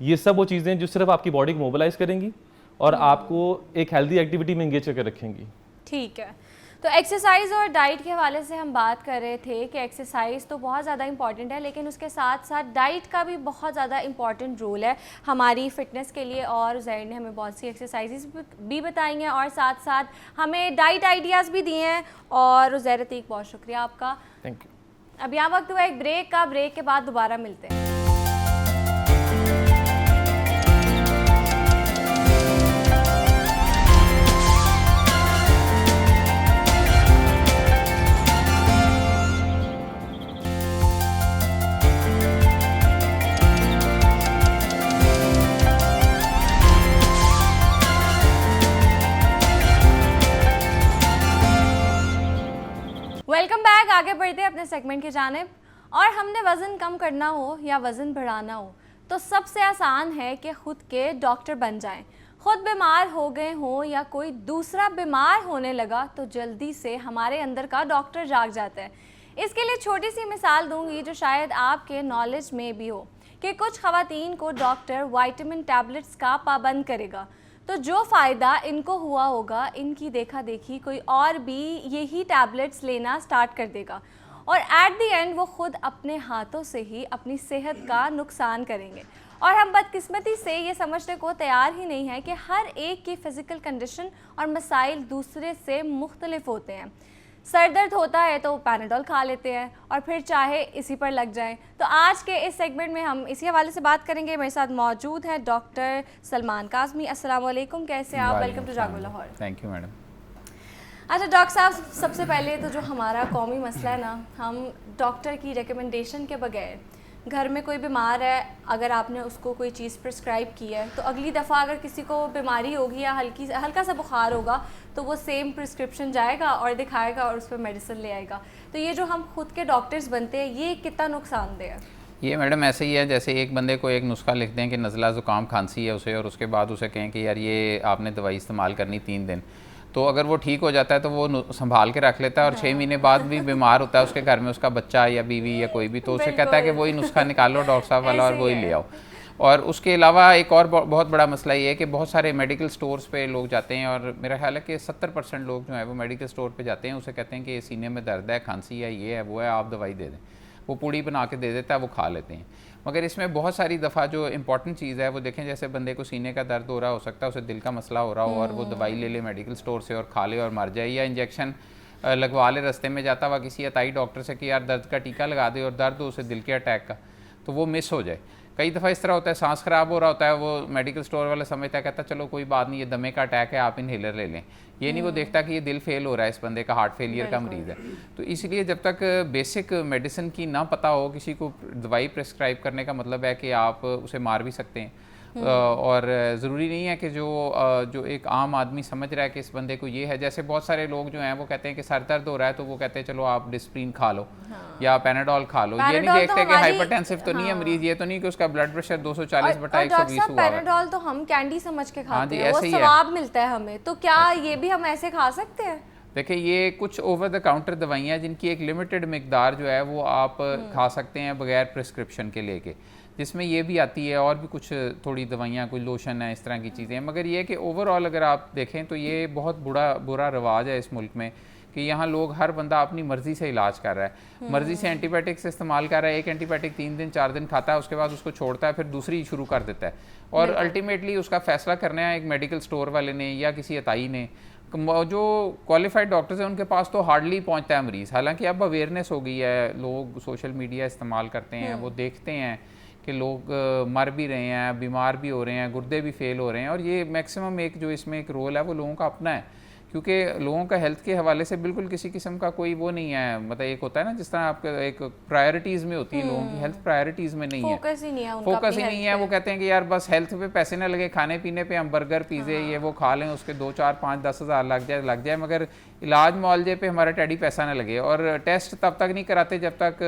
ये सब वो चीज़ें जो सिर्फ आपकी बॉडी को मोबिलाइज करेंगी और आपको एक हेल्दी एक्टिविटी में एंगेज करके रखेंगी। ठीक है। तो एक्सरसाइज और डाइट के हवाले से हम बात कर रहे थे कि एक्सरसाइज तो बहुत ज़्यादा इंपॉर्टेंट है, लेकिन उसके साथ साथ डाइट का भी बहुत ज़्यादा इंपॉर्टेंट रोल है हमारी फ़िटनेस के लिए। और ज़ैर ने हमें बहुत सी एक्सरसाइजेस भी बताई हैं और साथ साथ हमें डाइट आइडियाज़ भी दिए हैं। और ज़ैर अतीक, बहुत शुक्रिया आपका। Thank you. अब यहाँ वक्त हुआ एक ब्रेक का। ब्रेक के बाद दोबारा मिलते हैं। Welcome back. आगे बढ़ते हैं अपने सेगमेंट की जानिब। और हमने वज़न कम करना हो या वज़न बढ़ाना हो तो सबसे आसान है कि ख़ुद के डॉक्टर बन जाएं। ख़ुद बीमार हो गए हों या कोई दूसरा बीमार होने लगा तो जल्दी से हमारे अंदर का डॉक्टर जाग जाता है। इसके लिए छोटी सी मिसाल दूंगी जो शायद आपके नॉलेज में भी हो कि कुछ ख़वातीन को डॉक्टर विटामिन टैबलेट्स का पाबंद करेगा, तो जो फ़ायदा इनको हुआ होगा, इनकी देखा देखी कोई और भी यही टैबलेट्स लेना स्टार्ट कर देगा और एट द एंड वो ख़ुद अपने हाथों से ही अपनी सेहत का नुकसान करेंगे। और हम बदकिस्मती से ये समझने को तैयार ही नहीं है कि हर एक की फ़िज़िकल कंडीशन और मसाइल दूसरे से मुख्तलिफ होते हैं। सर दर्द होता है तो पैनाडोल खा लेते हैं और फिर चाहे इसी पर लग जाएं। तो आज के इस सेगमेंट में हम इसी हवाले से बात करेंगे। मेरे साथ मौजूद हैं डॉक्टर सलमान काज़मी। अस्सलाम वालेकुम, कैसे आप? Welcome to Jago Lahore. Thank you madam. अच्छा डॉक्टर साहब, सबसे पहले तो जो हमारा कौमी मसला है ना, हम डॉक्टर की रिकमेंडेशन के बगैर, घर में कोई बीमार है, अगर आपने उसको कोई चीज़ प्रिस्क्राइब की है तो अगली दफ़ा अगर किसी को बीमारी होगी या हल्का सा बुखार होगा तो वो सेम प्रिस्क्रिप्शन जाएगा और दिखाएगा और उस पर मेडिसिन ले आएगा। तो ये जो हम खुद के डॉक्टर्स बनते हैं, ये कितना नुकसानदेह है? ये मैडम ऐसे ही है जैसे एक बंदे को एक नुस्खा लिख दें कि नज़ला ज़ुकाम खांसी है उसे, और उसके बाद उसे कहें कि यार ये आपने दवाई इस्तेमाल करनी 3 दिन, तो अगर वो ठीक हो जाता है तो वो संभाल के रख लेता है, और 6 महीने बाद भी बीमार होता है, उसके घर में उसका बच्चा या बीवी या कोई भी, तो उसे कहता है कि वही नुस्खा निकालो डॉक्टर साहब वाला और वही ले आओ। और उसके अलावा एक और बहुत बड़ा मसला ये है कि बहुत सारे मेडिकल स्टोर्स पे लोग जाते हैं, और मेरा ख्याल है कि 70% लोग जो है वो मेडिकल स्टोर पे जाते हैं, उसे कहते हैं कि सीने में दर्द है, खांसी है, ये है, वो है, आप दवाई दे दें। वो पूड़ी बना के दे देता है, वो खा लेते हैं। मगर इसमें बहुत सारी दफ़ा जो इंपॉर्टेंट चीज़ है वो देखें, जैसे बंदे को सीने का दर्द हो रहा हो सकता है उसे दिल का मसला हो रहा हो और वो दवाई ले ले मेडिकल स्टोर से और खा ले और मर जाए, या इंजेक्शन लगवा ले रास्ते में जाता हुआ किसी अताई डॉक्टर से कि यार दर्द का टीका लगा दे, और दर्द हो उसे दिल के अटैक का, तो वो मिस हो जाए। कई दफ़ा इस तरह होता है, सांस ख़राब हो रहा होता है, वो मेडिकल स्टोर वाला समझता है, कहता चलो कोई बात नहीं, ये दमे का अटैक है, आप इनहेलर ले लें। ये नहीं वो देखता कि ये दिल फेल हो रहा है, इस बंदे का हार्ट फेलियर का मरीज़ है। तो इसलिए जब तक बेसिक मेडिसिन की ना पता हो, किसी को दवाई प्रिस्क्राइब करने का मतलब है कि आप उसे मार भी सकते हैं। और ज़रूरी नहीं है कि जो एक आम आदमी समझ रहा है कि इस बंदे को ये है, जैसे बहुत सारे लोग जो हैं वो कहते हैं कि सर दर्द हो रहा है तो वो कहते हैं चलो आप डिस्प्रिन खा लो या पैनाडोल खा लो। ये नहीं देखते कि हाइपरटेंसिव तो नहीं है मरीज, ये तो नहीं कि उसका ब्लड प्रेशर 240/120 हुआ है। पैनाडोल तो हम कैंडी समझ के खाते हैं, वो स्वाब मिलता है हमें, तो क्या ये भी हम ऐसे खा सकते हैं? देखिए ये कुछ ओवर द काउंटर दवाइयाँ जिनकी एक लिमिटेड मिकदार जो है वो आप खा सकते हैं बगैर प्रिस्क्रिप्शन के लेके, जिसमें ये भी आती है और भी कुछ थोड़ी दवाइयाँ, कोई लोशन है, इस तरह की चीज़ें। मगर ये कि ओवरऑल अगर आप देखें तो ये बहुत बुरा रवाज है इस मुल्क में कि यहाँ लोग हर बंदा अपनी मर्ज़ी से इलाज कर रहा है, मर्ज़ी से एंटीबायोटिक्स इस्तेमाल कर रहा है। एक एंटीबायोटिक 3 दिन 4 दिन खाता है, उसके बाद उसको छोड़ता है, फिर दूसरी शुरू कर देता है, और अल्टीमेटली उसका फैसला करना है एक मेडिकल स्टोर वाले ने या किसी अताई ने। जो क्वालिफाइड डॉक्टर्स हैं उनके पास तो हार्डली पहुंचता है मरीज़। हालांकि अब अवेयरनेस हो गई है, लोग सोशल मीडिया इस्तेमाल करते हैं, वो देखते हैं कि लोग मर भी रहे हैं, बीमार भी हो रहे हैं, गुर्दे भी फेल हो रहे हैं। और ये मैक्सिमम एक जो इसमें एक रोल है वो लोगों का अपना है, क्योंकि लोगों का हेल्थ के हवाले से बिल्कुल किसी किस्म का कोई वो नहीं है। मतलब एक होता है ना, जिस तरह आपका एक प्रायोरिटीज़ में होती है, लोगों की हेल्थ प्रायोरिटीज़ में नहीं है, फोकस ही नहीं है उनका फोकस अपनी ही नहीं health है। वो पे। कहते हैं कि यार बस हेल्थ पे पैसे ना लगे, खाने पीने पे हम बर्गर पिज़्ज़े ये वो खा लें, उसके 2 4 5 10 हज़ार लग जाए, मगर इलाज मुआवजे पे हमारा टेडी पैसा ना लगे। और टेस्ट तब तक नहीं कराते जब तक,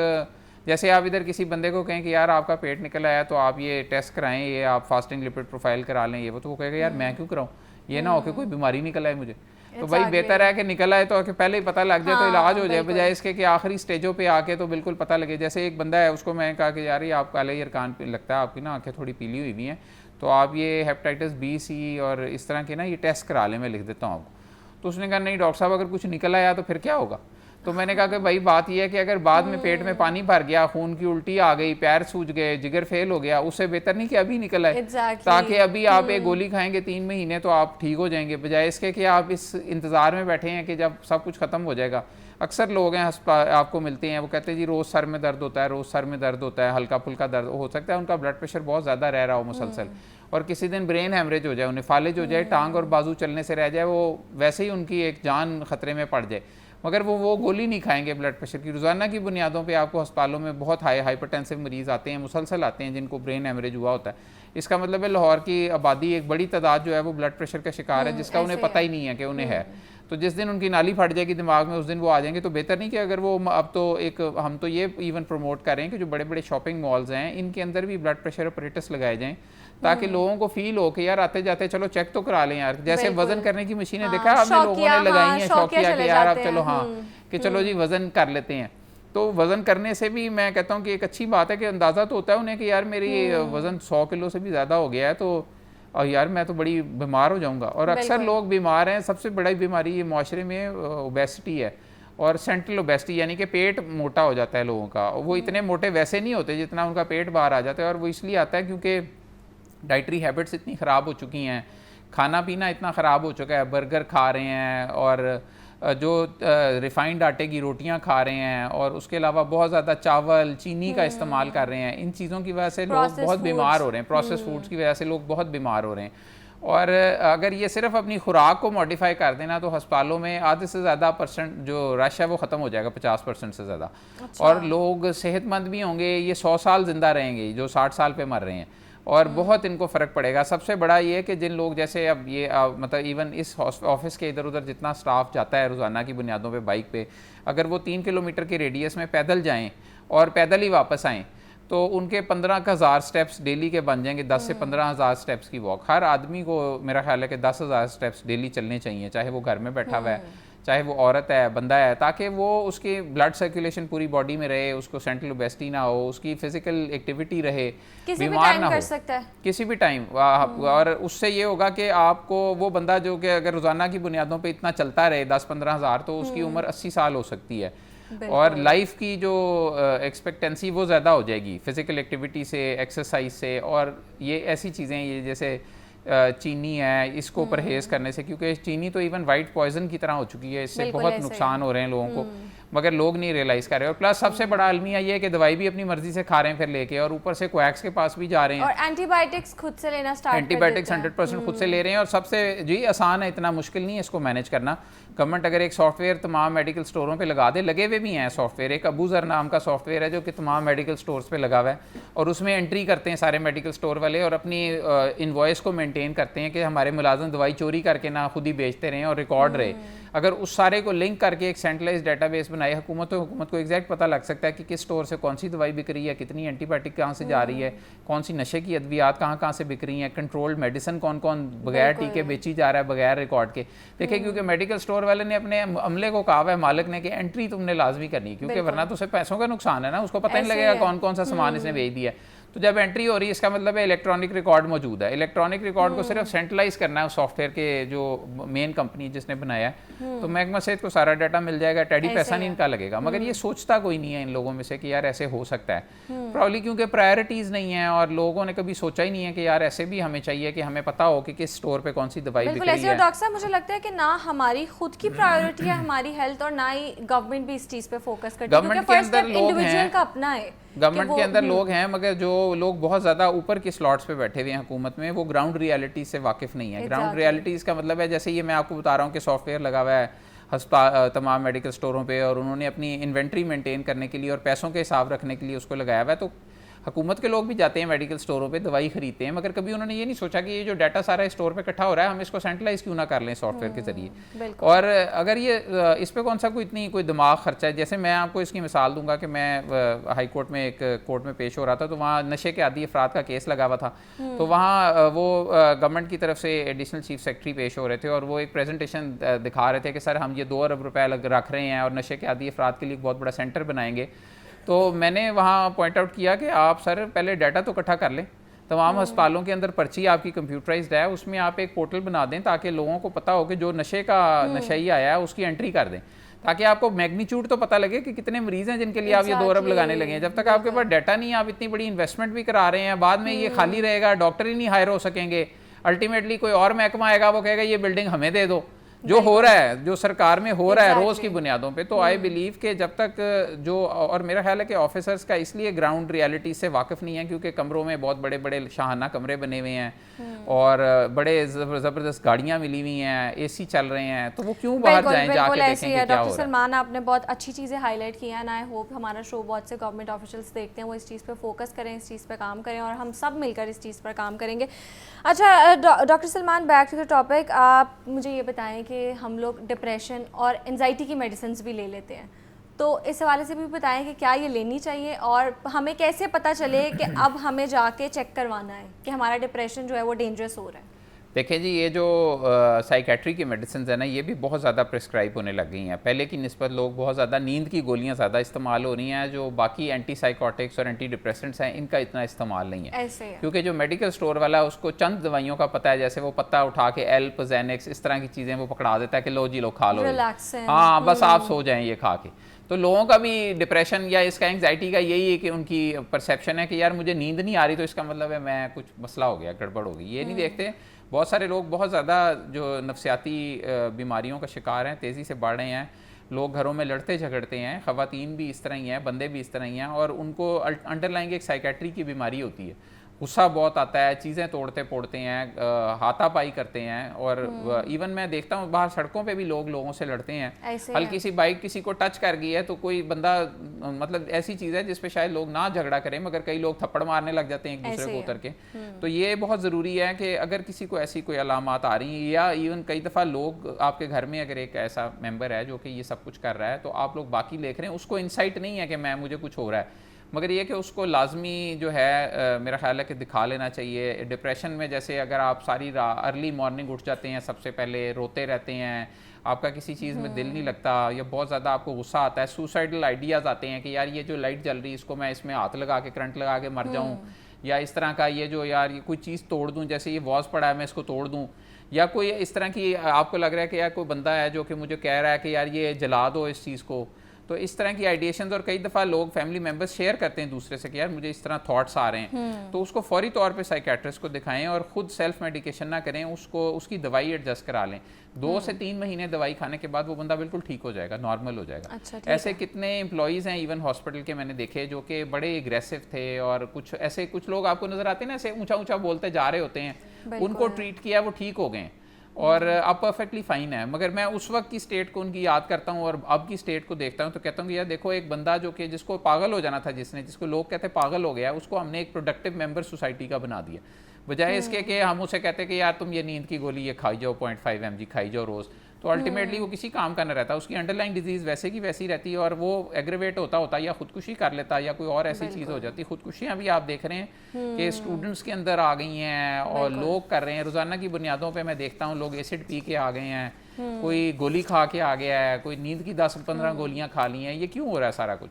जैसे आप इधर किसी बंदे को कहें कि यार आपका पेट निकल आया तो आप ये टेस्ट कराएं, ये आप फास्टिंग लिपिड प्रोफाइल करा लें, ये वो, तो वो कहेगा यार मैं क्यों कराऊं, ये ना हो कि कोई बीमारी निकल आए मुझे। तो भाई बेहतर है कि निकल आए तो पहले ही पता लग जाए, तो इलाज हो जाए, बजाय इसके कि आखिरी स्टेजों पे आके तो बिल्कुल पता लगे। जैसे एक बंदा है, उसको मैं कहा कि यार ये आप काले यरकान पे लगता है, आपकी ना आंखें थोड़ी पीली हुई हैं, तो आप ये हेपेटाइटिस बी सी और इस तरह के ना ये टेस्ट करा लें, मैं लिख देता हूँ आपको। तो उसने कहा नहीं डॉक्टर साहब, अगर कुछ निकल आया तो फिर क्या होगा। तो मैंने कहा कि भाई बात यह है कि अगर बाद में पेट में पानी भर गया, खून की उल्टी आ गई, पैर सूज गए, जिगर फेल हो गया, उससे बेहतर नहीं कि अभी निकल आए। ताकि अभी आप एक गोली खाएंगे 3 महीने तो आप ठीक हो जाएंगे, बजाय इसके कि आप इस इंतज़ार में बैठे हैं कि जब सब कुछ ख़त्म हो जाएगा। अक्सर लोग हैं आपको मिलते हैं, वो कहते हैं जी रोज़ सर में दर्द होता है, रोज़ सर में दर्द होता है, हल्का फुल्का दर्द हो सकता है, उनका ब्लड प्रेशर बहुत ज़्यादा रह रहा हो मुसलसल, और किसी दिन ब्रेन हैमरेज हो जाए, उन्हें फालिज हो जाए, टांग और बाजू चलने से रह जाए, वो वैसे ही उनकी एक जान खतरे में पड़ जाए, मगर वो गोली नहीं खाएंगे ब्लड प्रेशर की। रोज़ाना की बुनियादों पे आपको अस्पतालों में बहुत हाइपरटेंसिव मरीज़ आते हैं, मुसलसल आते हैं, जिनको ब्रेन हैमरेज हुआ होता है। इसका मतलब है लाहौर की आबादी एक बड़ी तादाद जो है वो ब्लड प्रेशर का शिकार है, जिसका उन्हें पता ही नहीं है कि उन्हें है। तो जिस दिन उनकी नाली फट जाएगी दिमाग में, उस दिन वो आ जाएंगे। तो बेहतर नहीं कि अगर वो अब तो एक हम तो ये इवन प्रमोट कर रहे हैं कि जो बड़े बड़े शॉपिंग मॉल्स हैं इनके अंदर भी ब्लड प्रेशर अपरेटस लगाए जाएँ, ताकि लोगों को फील हो कि यार आते जाते चलो चेक तो करा लें यार। जैसे वजन करने की मशीनें देखा आपने लोगों ने लगाई हैं, शौकिया कि यार अब चलो हाँ कि चलो जी वजन कर लेते हैं। तो वजन करने से भी मैं कहता हूँ कि एक अच्छी बात है कि अंदाज़ा तो होता है उन्हें कि यार मेरी वजन 100 किलो से भी ज़्यादा हो गया है, तो और यार मैं तो बड़ी बीमार हो जाऊंगा। और अक्सर लोग बीमार हैं, सबसे बड़ी बीमारी ये माशरे में ओबेसिटी है, और सेंट्रल ओबेसिटी यानी कि पेट मोटा हो जाता है लोगों का। वो इतने मोटे वैसे नहीं होते जितना उनका पेट बाहर आ जाता है, और वो इसलिए आता है क्योंकि डाइटरी हैबिट्स इतनी ख़राब हो चुकी हैं, खाना पीना इतना ख़राब हो चुका है, बर्गर खा रहे हैं और जो रिफाइंड आटे की रोटियां खा रहे हैं, और उसके अलावा बहुत ज़्यादा चावल चीनी का इस्तेमाल कर रहे हैं। इन चीज़ों की वजह से लोग बहुत बीमार हो रहे हैं, प्रोसेस फूड्स की वजह से लोग बहुत बीमार हो रहे हैं। और अगर ये सिर्फ अपनी खुराक को मॉडिफाई कर देना तो अस्पतालों में आधे से ज़्यादा % जो रश है वो ख़त्म हो जाएगा, 50% से ज़्यादा। और लोग सेहतमंद भी होंगे, ये 100 साल ज़िंदा रहेंगे जो 60 साल पे मर रहे हैं, और बहुत इनको फ़र्क पड़ेगा। सबसे बड़ा ये है कि जिन लोग जैसे अब ये मतलब इवन इस ऑफिस के इधर उधर जितना स्टाफ जाता है रोज़ाना की बुनियादों पे बाइक पे, अगर वो 3 किलोमीटर के रेडियस में पैदल जाएं और पैदल ही वापस आएँ तो उनके 15,000 स्टेप्स डेली के बन जाएंगे। 10 से 15,000 स्टेप्स की वॉक। हर आदमी को मेरा ख्याल है कि 10,000 स्टेप्स डेली चलने चाहिए, चाहे वो घर में बैठा हुआ है, चाहे वो औरत है, बंदा है, ताकि वो उसकी ब्लड सर्कुलेशन पूरी बॉडी में रहे, उसको सेंट्रल ओबेसिटी ना हो, उसकी फिजिकल एक्टिविटी रहे, बीमार ना हो, कर सकता है किसी भी टाइम। और उससे ये होगा कि आपको वो बंदा जो कि अगर रोज़ाना की बुनियादों पे इतना चलता रहे 10-15 हज़ार, तो उसकी उम्र 80 साल हो सकती है, और लाइफ की जो एक्सपेक्टेंसी वो ज़्यादा हो जाएगी फिज़िकल एक्टिविटी से, एक्सरसाइज से। और ये ऐसी चीज़ें ये जैसे चीनी है, इसको परहेज़ करने से, क्योंकि चीनी तो इवन वाइट पॉइजन की तरह हो चुकी है, इससे बहुत नुकसान हो रहे हैं लोगों को, मगर लोग नहीं रियलाइज़ कर रहे। और प्लस सबसे बड़ा अलमिया ये है कि दवाई भी अपनी मर्जी से खा रहे हैं फिर लेके, और ऊपर से कोएक्स के पास भी जा रहे हैं, और एंटीबायोटिक्स खुद से लेना स्टार्ट कर देते हैं। एंटीबायोटिक्स 100% खुद से ले रहे हैं। और सबसे जी आसान है, इतना मुश्किल नहीं है इसको मैनेज करना। गवर्नमेंट अगर एक सॉफ्टवेयर तमाम मेडिकल स्टोरों पे लगा दे, लगे हुए भी हैं सॉफ्टवेयर, एक अबूज़र नाम का सॉफ्टवेयर है जो कि तमाम मेडिकल स्टोर्स पे लगा हुआ है, और उसमें एंट्री करते हैं सारे मेडिकल स्टोर वाले, और अपनी इनवॉइस को मेंटेन करते हैं कि हमारे मुलाजिम दवाई चोरी करके ना खुद ही बेचते रहें और रिकॉर्ड रहे। अगर उस सारे को लिंक करके एक सेंट्रलाइज डेटाबेस बनाए, हुकूमत को एग्जैक्ट पता लग सकता है कि किस स्टोर से कौन सी दवाई बिक रही है, कितनी एंटीबायोटिक कहाँ से जा रही है, कौन सी नशे की अद्वियात कहाँ कहाँ से बिक रही हैं, कंट्रोल्ड मेडिसिन कौन कौन बगैर टीके बेची जा रहा है, बगैर रिकॉर्ड के। देखिए क्योंकि मेडिकल स्टोर वाले ने अपने अमले को कहा है, मालिक ने, कि एंट्री तुमने लाजमी करनी है, क्योंकि वरना तो उसे पैसों का नुकसान है ना, उसको पता नहीं लगेगा कौन कौन सा सामान इसने बेच दिया। तो जब एंट्री हो रही है इसका मतलब है इलेक्ट्रॉनिक रिकॉर्ड मौजूद है। इलेक्ट्रॉनिक रिकॉर्ड को सिर्फ सेंट्रलाइज करना है सॉफ्टवेयर के जो मेन कंपनी जिसने बनाया है, तो महकमा सेहत को सारा डाटा मिल जाएगा, टेडी पैसा नहीं इनका लगेगा। मगर ये सोचता कोई नहीं है इन लोगों में से कि यार ऐसे हो सकता है, प्रॉब्ली क्योंकि प्रायोरिटीज़ नहीं है, और लोगों ने कभी सोचा ही नहीं है कि यार ऐसे भी हमें चाहिए कि हमें पता हो कि किस स्टोर पे कौन सी दवाई बिक रही है। डॉक्टर साहब, मुझे लगता है कि ना हमारी खुद की प्रायोरिटी है हमारी हेल्थ, और ना ही गवर्नमेंट भी इस चीज़ पे फोकस करती है, क्योंकि फर्स्ट स्टेप इंडिविजुअल का अपना है। गवर्नमेंट के अंदर लोग हैं, मगर जो लोग बहुत ज़्यादा ऊपर के स्लॉट्स पे बैठे हुए हैं हुकूमत में, वो ग्राउंड रियलिटी से वाकिफ़ नहीं है। ग्राउंड रियलिटीज़ का मतलब है, जैसे ये मैं आपको बता रहा हूँ कि सॉफ्टवेयर लगा हुआ है अस्पताल तमाम मेडिकल स्टोरों पे, और उन्होंने अपनी इन्वेंट्री मेंटेन करने के लिए और पैसों के हिसाब रखने के लिए उसको लगाया हुआ है। तो हुकूमत के लोग भी जाते हैं मेडिकल स्टोरों पे दवाई खरीदते हैं, मगर कभी उन्होंने ये नहीं सोचा कि ये जो डाटा सारा स्टोर पे इकट्ठा हो रहा है, हम इसको सेंट्रलाइज क्यों ना कर लें सॉफ्टवेयर के जरिए। और अगर ये इस पे कौन सा कोई दिमाग खर्चा है। जैसे मैं आपको इसकी मिसाल दूंगा कि मैं हाई कोर्ट में एक कोर्ट में पेश हो रहा था, तो वहाँ नशे के आदी अफराद का केस लगा हुआ था। तो वहाँ वो गवर्नमेंट की तरफ से एडिशनल चीफ सेक्रेटरी पेश हो रहे थे, और वो एक प्रेजेंटेशन दिखा रहे थे कि सर हम ये 2 अरब रुपए रख रहे हैं और नशे के आदी अफराद के लिए बहुत बड़ा सेंटर बनाएंगे। तो मैंने वहाँ पॉइंट आउट किया कि आप सर पहले डाटा तो इकट्ठा कर लें, तमाम अस्पतालों के अंदर पर्ची आपकी कंप्यूटराइज्ड है, उसमें आप एक पोर्टल बना दें ताकि लोगों को पता हो कि जो नशई आया है उसकी एंट्री कर दें, ताकि आपको मैग्नीट्यूड तो पता लगे कि कितने मरीज हैं जिनके लिए आप ये 2 अरब लगाने लगे हैं। जब तक आपके पास डाटा नहीं, आप इतनी बड़ी इन्वेस्टमेंट भी करा रहे हैं, बाद में ये खाली रहेगा, डॉक्टर ही नहीं हायर हो सकेंगे, अल्टीमेटली कोई और महकमा आएगा, वो कहेगा ये बिल्डिंग हमें दे दो, जो हो रहा है, जो सरकार में हो रहा है रोज की बुनियादों पे। तो आई बिलीव कि जब तक जो, और मेरा ख्याल है कि ऑफिसर्स का इसलिए ग्राउंड रियलिटी से वाकिफ नहीं है क्योंकि कमरों में बहुत बड़े बड़े शाहाना कमरे बने हुए हैं और बड़े ज़बरदस्त गाड़ियां मिली हुई हैं, एसी चल रहे हैं, तो वो क्यों बाहर जाएं, जाके देखें कि क्या हो रहा है। डॉक्टर सलमान, आपने बहुत अच्छी चीज़ें हाईलाइट की हैं, एंड आई होप हमारा शो बहुत से गवर्नमेंट ऑफिशियल्स देखते हैं, वो इस चीज़ पे फोकस करें, इस चीज़ पे काम करें, और हम सब मिलकर इस चीज़ पर काम करेंगे। अच्छा doctor Salman, back to the topic, आप मुझे ये बताएं कि हम लोग डिप्रेशन और एंजाइटी की मेडिसिन भी ले लेते हैं, तो इस हवाले से भी बताएं कि क्या ये लेनी चाहिए और हमें कैसे पता चले कि अब हमें जाके चेक करवाना है कि हमारा डिप्रेशन जो है वो डेंजरस हो रहा है। देखिए जी, ये जो साइकेट्री की मेडिसिन है ना, ये भी बहुत ज़्यादा प्रिस्क्राइब होने लग गई हैं। पहले की निस्बत लोग बहुत ज़्यादा नींद की गोलियां ज़्यादा इस्तेमाल हो रही हैं, जो बाकी एंटी साइकोटिक्स और एंटी डिप्रेसेंट्स हैं इनका इतना इस्तेमाल नहीं है। ऐसे है। क्योंकि जो मेडिकल स्टोर वाला है उसको चंद दवाइयों का पता है, जैसे वो पत्ता उठा के एल्प, ज़ैनेक्स, इस तरह की चीज़ें वो पकड़ा देता है कि लो जी लो खा लो, हाँ बस आप सो जाएं ये खा के। तो लोगों का भी डिप्रेशन या इसका एंग्जाइटी का यही है कि उनकी परसेप्शन है कि यार मुझे नींद नहीं आ रही, तो इसका मतलब है मैं कुछ मसला हो गया, गड़बड़ हो गई। ये नहीं देखते बहुत सारे लोग बहुत ज़्यादा जो नफसियाती बीमारियों का शिकार हैं, तेज़ी से बढ़ रहे हैं। लोग घरों में लड़ते झगड़ते हैं, ख़वातीन भी इस तरह ही हैं, बंदे भी इस तरह ही हैं, और उनको अंडरलाइंग एक साइकेट्री की बीमारी होती है। गुस्सा बहुत आता है, चीज़ें तोड़ते फोड़ते हैं, हाथापाई करते हैं, और इवन मैं देखता हूँ बाहर सड़कों पे भी लोगों से लड़ते हैं। हल्की सी बाइक किसी को टच कर गई है तो कोई बंदा, मतलब ऐसी चीज़ है जिस पे शायद लोग ना झगड़ा करें, मगर कई लोग थप्पड़ मारने लग जाते हैं एक दूसरे को उतर के। तो ये बहुत ज़रूरी है कि अगर किसी को ऐसी कोई अलामात आ रही हैं, या इवन कई दफ़ा लोग आपके घर में अगर एक ऐसा मेम्बर है जो कि ये सब कुछ कर रहा है, तो आप लोग बाकी देख रहे हैं, उसको इंसाइट नहीं है कि मुझे कुछ हो रहा है, मगर ये कि उसको लाजमी जो है मेरा ख्याल है कि दिखा लेना चाहिए। डिप्रेशन में जैसे अगर आप सारी अर्ली मॉर्निंग उठ जाते हैं, सबसे पहले रोते रहते हैं, आपका किसी चीज़ में दिल नहीं लगता, या बहुत ज़्यादा आपको गुस्सा आता है, सुसाइडल आइडियाज़ आते हैं कि यार ये जो लाइट जल रही है इसको मैं इसमें हाथ लगा के, करंट लगा के मर जाऊँ, या इस तरह का ये जो यार ये कोई चीज़ तोड़ दूँ, जैसे ये वॉज पड़ा है मैं इसको तोड़ दूँ, या कोई इस तरह की आपको लग रहा है कि यार कोई बंदा है जो कि मुझे कह रहा है कि यार ये जला दो इस चीज़ को। तो इस तरह की आइडिएशंस, और कई दफ़ा लोग फैमिली मेम्बर्स शेयर करते हैं दूसरे से कि यार मुझे इस तरह थॉट्स आ रहे हैं, तो उसको फौरी तौर पे साइकेट्रिस्ट को दिखाएं और ख़ुद सेल्फ मेडिकेशन ना करें, उसको उसकी दवाई एडजस्ट करा लें। 2 से 3 महीने दवाई खाने के बाद वो बंदा बिल्कुल ठीक हो जाएगा, नॉर्मल हो जाएगा। अच्छा, ऐसे कितने एम्प्लॉयज़ हैं इवन हॉस्पिटल के मैंने देखे जो कि बड़े एग्रेसिव थे, और कुछ लोग आपको नज़र आते हैं ना ऐसे ऊँचा ऊँचा बोलते जा रहे होते हैं, उनको ट्रीट किया, वो ठीक हो गए और अब परफेक्टली फाइन है। मगर मैं उस वक्त की स्टेट को उनकी याद करता हूँ और अब की स्टेट को देखता हूँ तो कहता हूँ कि यार देखो, एक बंदा जो कि जिसको पागल हो जाना था, जिसको लोग कहते पागल हो गया, उसको हमने एक प्रोडक्टिव मेंबर सोसाइटी का बना दिया, बजाय इसके कि हम उसे कहते कि यार तुम ये नींद की गोली ये खाई जाओ, 0.5 mg खाई जाओ रोज़, तो अल्टीमेटली वो किसी काम का न रहता, उसकी अंडरलाइन डिजीज़ वैसे की वैसी रहती है और वो एग्रेवेट होता या खुदकुशी कर लेता या कोई और ऐसी चीज़ हो जाती। खुदकुशियाँ भी आप देख रहे हैं कि स्टूडेंट्स के अंदर आ गई हैं और लोग कर रहे हैं, रोज़ाना की बुनियादों पे मैं देखता हूँ लोग एसिड पी के आ गए हैं, कोई गोली खा के आ गया है, कोई नींद की 10-15 गोलियाँ खा ली हैं। ये क्यों हो रहा है सारा कुछ?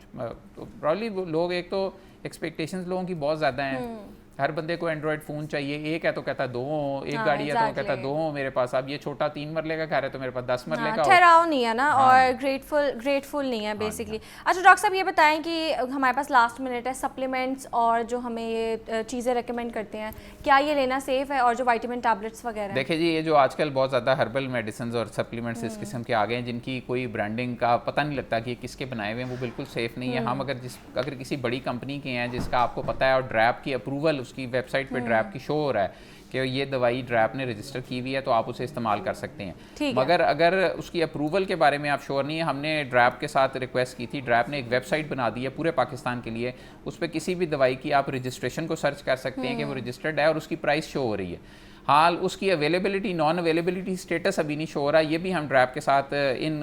तो प्रॉब्ली लोग, एक तो एक्सपेक्टेशंस लोगों की बहुत ज़्यादा हैं, हर बंदे को एंड्रॉयड फ़ोन चाहिए, एक है तो कहता है 2 हो, एक गाड़ी है तो कहता है 2 हो मेरे पास, अब ये छोटा 3 मरले का घर है तो मेरे पास 10 मरले का हो। ठहराव नहीं है ना, और ग्रेटफुल नहीं है बेसिकली। अच्छा डॉक्टर साहब ये बताएं कि हमारे पास लास्ट मिनट है, सप्लीमेंट्स और जो हमें ये चीज़ें रेकमेंड करते हैं, क्या ये लेना सेफ है, और जो विटामिन टैबलेट्स वगैरह? देखिए जी, ये जो आजकल बहुत ज़्यादा हर्बल मेडिसिन और सप्लीमेंट्स इस किस्म के आ गए हैं जिनकी कोई ब्रांडिंग का पता नहीं लगता कि ये किसके बनाए हुए हैं, वो बिल्कुल सेफ़ नहीं है। हम अगर किसी बड़ी कंपनी के हैं जिसका आपको पता है और ड्रैप की अप्रूवल उसकी वेबसाइट पे ड्रैप की शो हो रहा है कि ये दवाई ड्रैप ने रजिस्टर की हुई है, तो आप उसे इस्तेमाल कर सकते हैं। मगर अगर उसकी अप्रूवल के बारे में आप श्योर नहीं है, हमने ड्रैप के साथ रिक्वेस्ट की थी, ड्रैप ने एक वेबसाइट बना दी है पूरे पाकिस्तान के लिए, उस पर किसी भी दवाई की आप रजिस्ट्रेशन को सर्च कर सकते हैं कि वो रजिस्टर्ड है और उसकी प्राइस शो हो रही है। हाल उसकी अवेलेबिलिटी नॉन अवेलेबिलिटी स्टेटस अभी नहीं शो हो रहा है, ये भी हम ड्रैप के साथ इन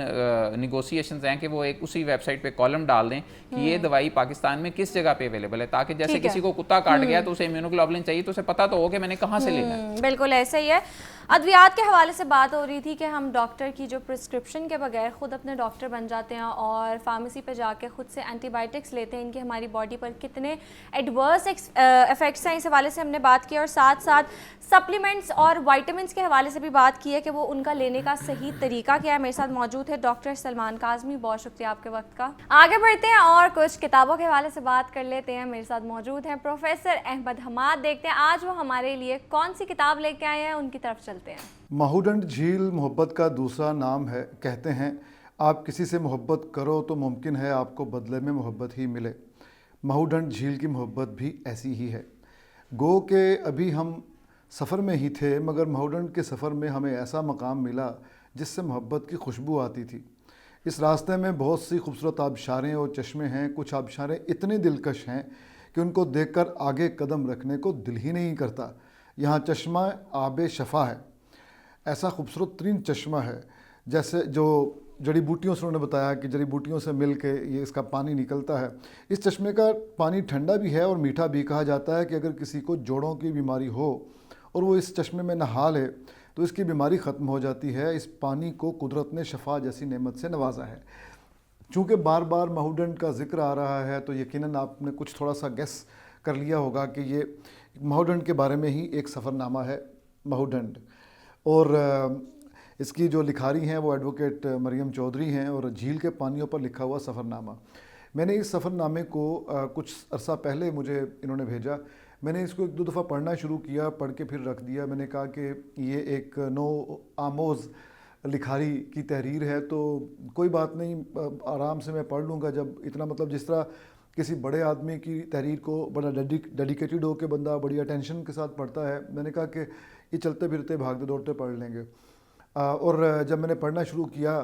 निगोशिएशंस हैं कि वो एक उसी वेबसाइट पे कॉलम डाल दें कि ये दवाई पाकिस्तान में किस जगह पे अवेलेबल है, ताकि जैसे किसी को कुत्ता काट गया तो उसे इम्यूनोग्लोबुलिन चाहिए तो उसे पता तो हो कि मैंने कहाँ से लेना है। बिल्कुल ऐसा ही है। अद्वियात के हवाले से बात हो रही थी कि हम डॉक्टर की जो प्रिस्क्रिप्शन के बगैर खुद अपने डॉक्टर बन जाते हैं और फार्मेसी पे जाके खुद से एंटीबायोटिक्स लेते हैं, इनके हमारी बॉडी पर कितने एडवर्स इफेक्ट्स हैं, इस हवाले से हमने बात की, और साथ साथ सप्लीमेंट्स और विटामिन्स के हवाले से भी बात की है कि वो उनका लेने का सही तरीका क्या है। मेरे साथ मौजूद है डॉक्टर सलमान काज़मी, बहुत शुक्रिया आपके वक्त का। आगे बढ़ते हैं और कुछ किताबों के हवाले से बात कर लेते हैं। मेरे साथ मौजूद हैं प्रोफेसर अहमद हमाद। देखते हैं आज वो हमारे लिए कौन सी किताब लेके आए हैं, उनकी तरफ चलते हैं। महूडंड झील मोहब्बत का दूसरा नाम है। कहते हैं आप किसी से मोहब्बत करो तो मुमकिन है आपको बदले में मोहब्बत ही मिले। महूडंड झील की मोहब्बत भी ऐसी ही है। गो के अभी हम सफ़र में ही थे, मगर महूडंड के सफ़र में हमें ऐसा मकाम मिला जिससे मोहब्बत की खुशबू आती थी। इस रास्ते में बहुत सी खूबसूरत आबशारें और चश्मे हैं। कुछ आबशारें इतने दिलकश हैं कि उनको देखकर आगे कदम रखने को दिल ही नहीं करता। यहाँ चश्मा आब शफ़ा है, ऐसा खूबसूरत तरीन चश्मा है, जैसे जो जड़ी बूटियों से उन्होंने बताया कि जड़ी बूटियों से मिल के ये इसका पानी निकलता है। इस चश्मे का पानी ठंडा भी है और मीठा भी। कहा जाता है कि अगर किसी को जोड़ों की बीमारी हो और वो इस चश्मे में नहा ले तो इसकी बीमारी ख़त्म हो जाती है। इस पानी को कुदरत ने शफ़ा जैसी नेमत से नवाजा है। चूँकि बार बार महूडंड का जिक्र आ रहा है तो यकीनन आपने कुछ थोड़ा सा गेस कर लिया होगा कि ये महूडंड के बारे में ही एक सफ़रनामा है महूडंड। और इसकी जो लिखारी हैं वो एडवोकेट मरियम चौधरी हैं और झील के पानियों पर लिखा हुआ सफ़रनामा। मैंने इस सफ़रनामे को कुछ अरसा पहले मुझे इन्होंने भेजा। मैंने इसको 1-2 दफ़ा पढ़ना शुरू किया, पढ़ के फिर रख दिया। मैंने कहा कि ये एक नो आमोज़ लिखारी की तहरीर है तो कोई बात नहीं, आराम से मैं पढ़ लूँगा। जब इतना मतलब जिस तरह किसी बड़े आदमी की तहरीर को बड़ा डेडिकेटेड हो के बंदा बड़ी अटेंशन के साथ पढ़ता है, मैंने कहा कि ये चलते फिरते भागते दौड़ते पढ़ लेंगे। और जब मैंने पढ़ना शुरू किया,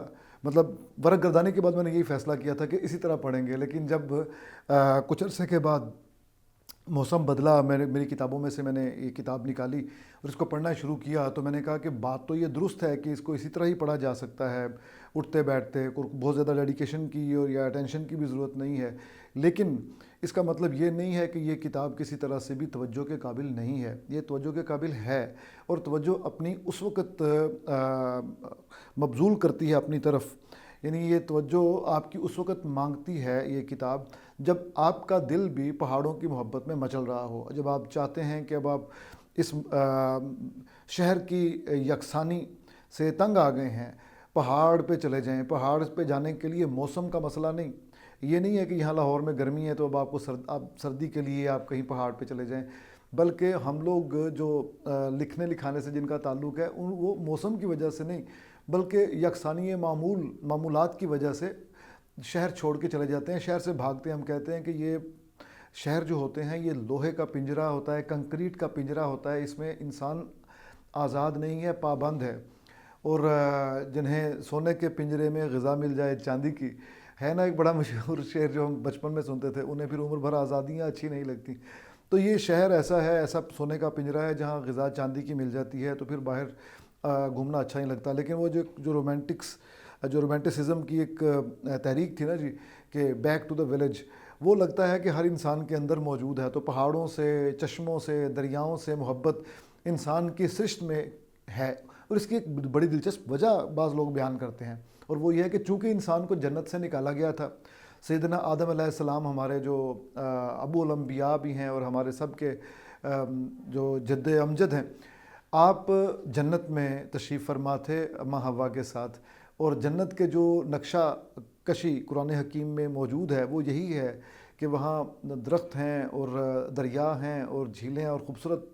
मतलब वर्क गर्दाने के बाद मैंने यही फ़ैसला किया था कि इसी तरह पढ़ेंगे। लेकिन जब कुछ अरसे के बाद मौसम बदला, मेरी किताबों में से मैंने ये किताब निकाली और इसको पढ़ना शुरू किया तो मैंने कहा कि बात तो ये दुरुस्त है कि इसको इसी तरह ही पढ़ा जा सकता है, उठते बैठते, बहुत ज़्यादा डेडिकेशन की और या अटेंशन की भी ज़रूरत नहीं है। लेकिन इसका मतलब ये नहीं है कि ये किताब किसी तरह से भी तवज्जो के काबिल नहीं है। ये तवज्जो के काबिल है और तवज्जो अपनी उस वक़्त मबजूल करती है अपनी तरफ, यानी ये तवज्जो आपकी उस वक़्त मांगती है ये किताब जब आपका दिल भी पहाड़ों की मोहब्बत में मचल रहा हो। जब आप चाहते हैं कि अब आप इस शहर की यकसानी से तंग आ गए हैं, पहाड़ पे चले जाएं। पहाड़ पे जाने के लिए मौसम का मसला नहीं, ये नहीं है कि यहाँ लाहौर में गर्मी है तो अब आपको आप सर्दी के लिए आप कहीं पहाड़ पे चले जाएं, बल्कि हम लोग जो लिखने लिखाने से जिनका ताल्लुक़ है वो मौसम की वजह से नहीं बल्कि यकसानी मामूलात की वजह से शहर छोड़ के चले जाते हैं, शहर से भागते हैं। हम कहते हैं कि ये शहर जो होते हैं ये लोहे का पिंजरा होता है, कंक्रीट का पिंजरा होता है, इसमें इंसान आज़ाद नहीं है, पाबंद है। और जिन्हें सोने के पिंजरे में ग़िज़ा मिल जाए चांदी की, है ना एक बड़ा मशहूर शेर जो हम बचपन में सुनते थे, उन्हें फिर उम्र भर आज़ादियाँ अच्छी नहीं लगती। तो ये शहर ऐसा है, ऐसा सोने का पिंजरा है जहाँ ग़िज़ा चांदी की मिल जाती है तो फिर बाहर घूमना अच्छा नहीं लगता। लेकिन वो जो रोमांटिसिज्म की एक तहरीक थी ना जी कि बैक टू द विलेज, वो लगता है कि हर इंसान के अंदर मौजूद है। तो पहाड़ों से, चश्मों से, दरियाओं से मोहब्बत इंसान की सृष्टि में है और इसकी एक बड़ी दिलचस्प वजह बाज़ लोग बयान करते हैं और वो ये है कि चूँकि इंसान को जन्नत से निकाला गया था, सैयदना आदम अलैहिस्सलाम हमारे जो अबू अल अंबिया भी हैं और हमारे सब के जो जद्द अमजद हैं, आप जन्नत में तशरीफ़ फरमा थे माँ हवा के साथ, और जन्नत के जो नक्शा कशी कुरान हकीम में मौजूद है वो यही है कि वहाँ दरख्त हैं और दरिया हैं और झीलें और ख़ूबसूरत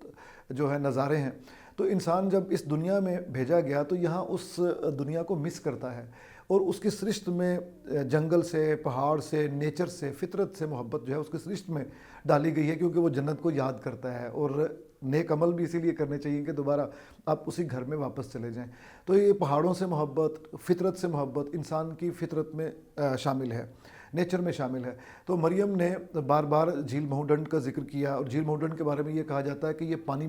जो है नज़ारे हैं। तो इंसान जब इस दुनिया में भेजा गया तो यहाँ उस दुनिया को मिस करता है, और उसकी सृष्टि में जंगल से, पहाड़ से, नेचर से, फितरत से मोहब्बत जो है उसकी सृष्टि में डाली गई है, क्योंकि वो जन्नत को याद करता है। और नेक अमल भी इसीलिए करने चाहिए कि दोबारा आप उसी घर में वापस चले जाएं। तो ये पहाड़ों से मोहब्बत, फितरत से मोहब्बत इंसान की फितरत में शामिल है, नेचर में शामिल है। तो मरियम ने बार बार झील महूडंड का जिक्र किया, और झील महूडंड के बारे में ये कहा जाता है कि ये पानी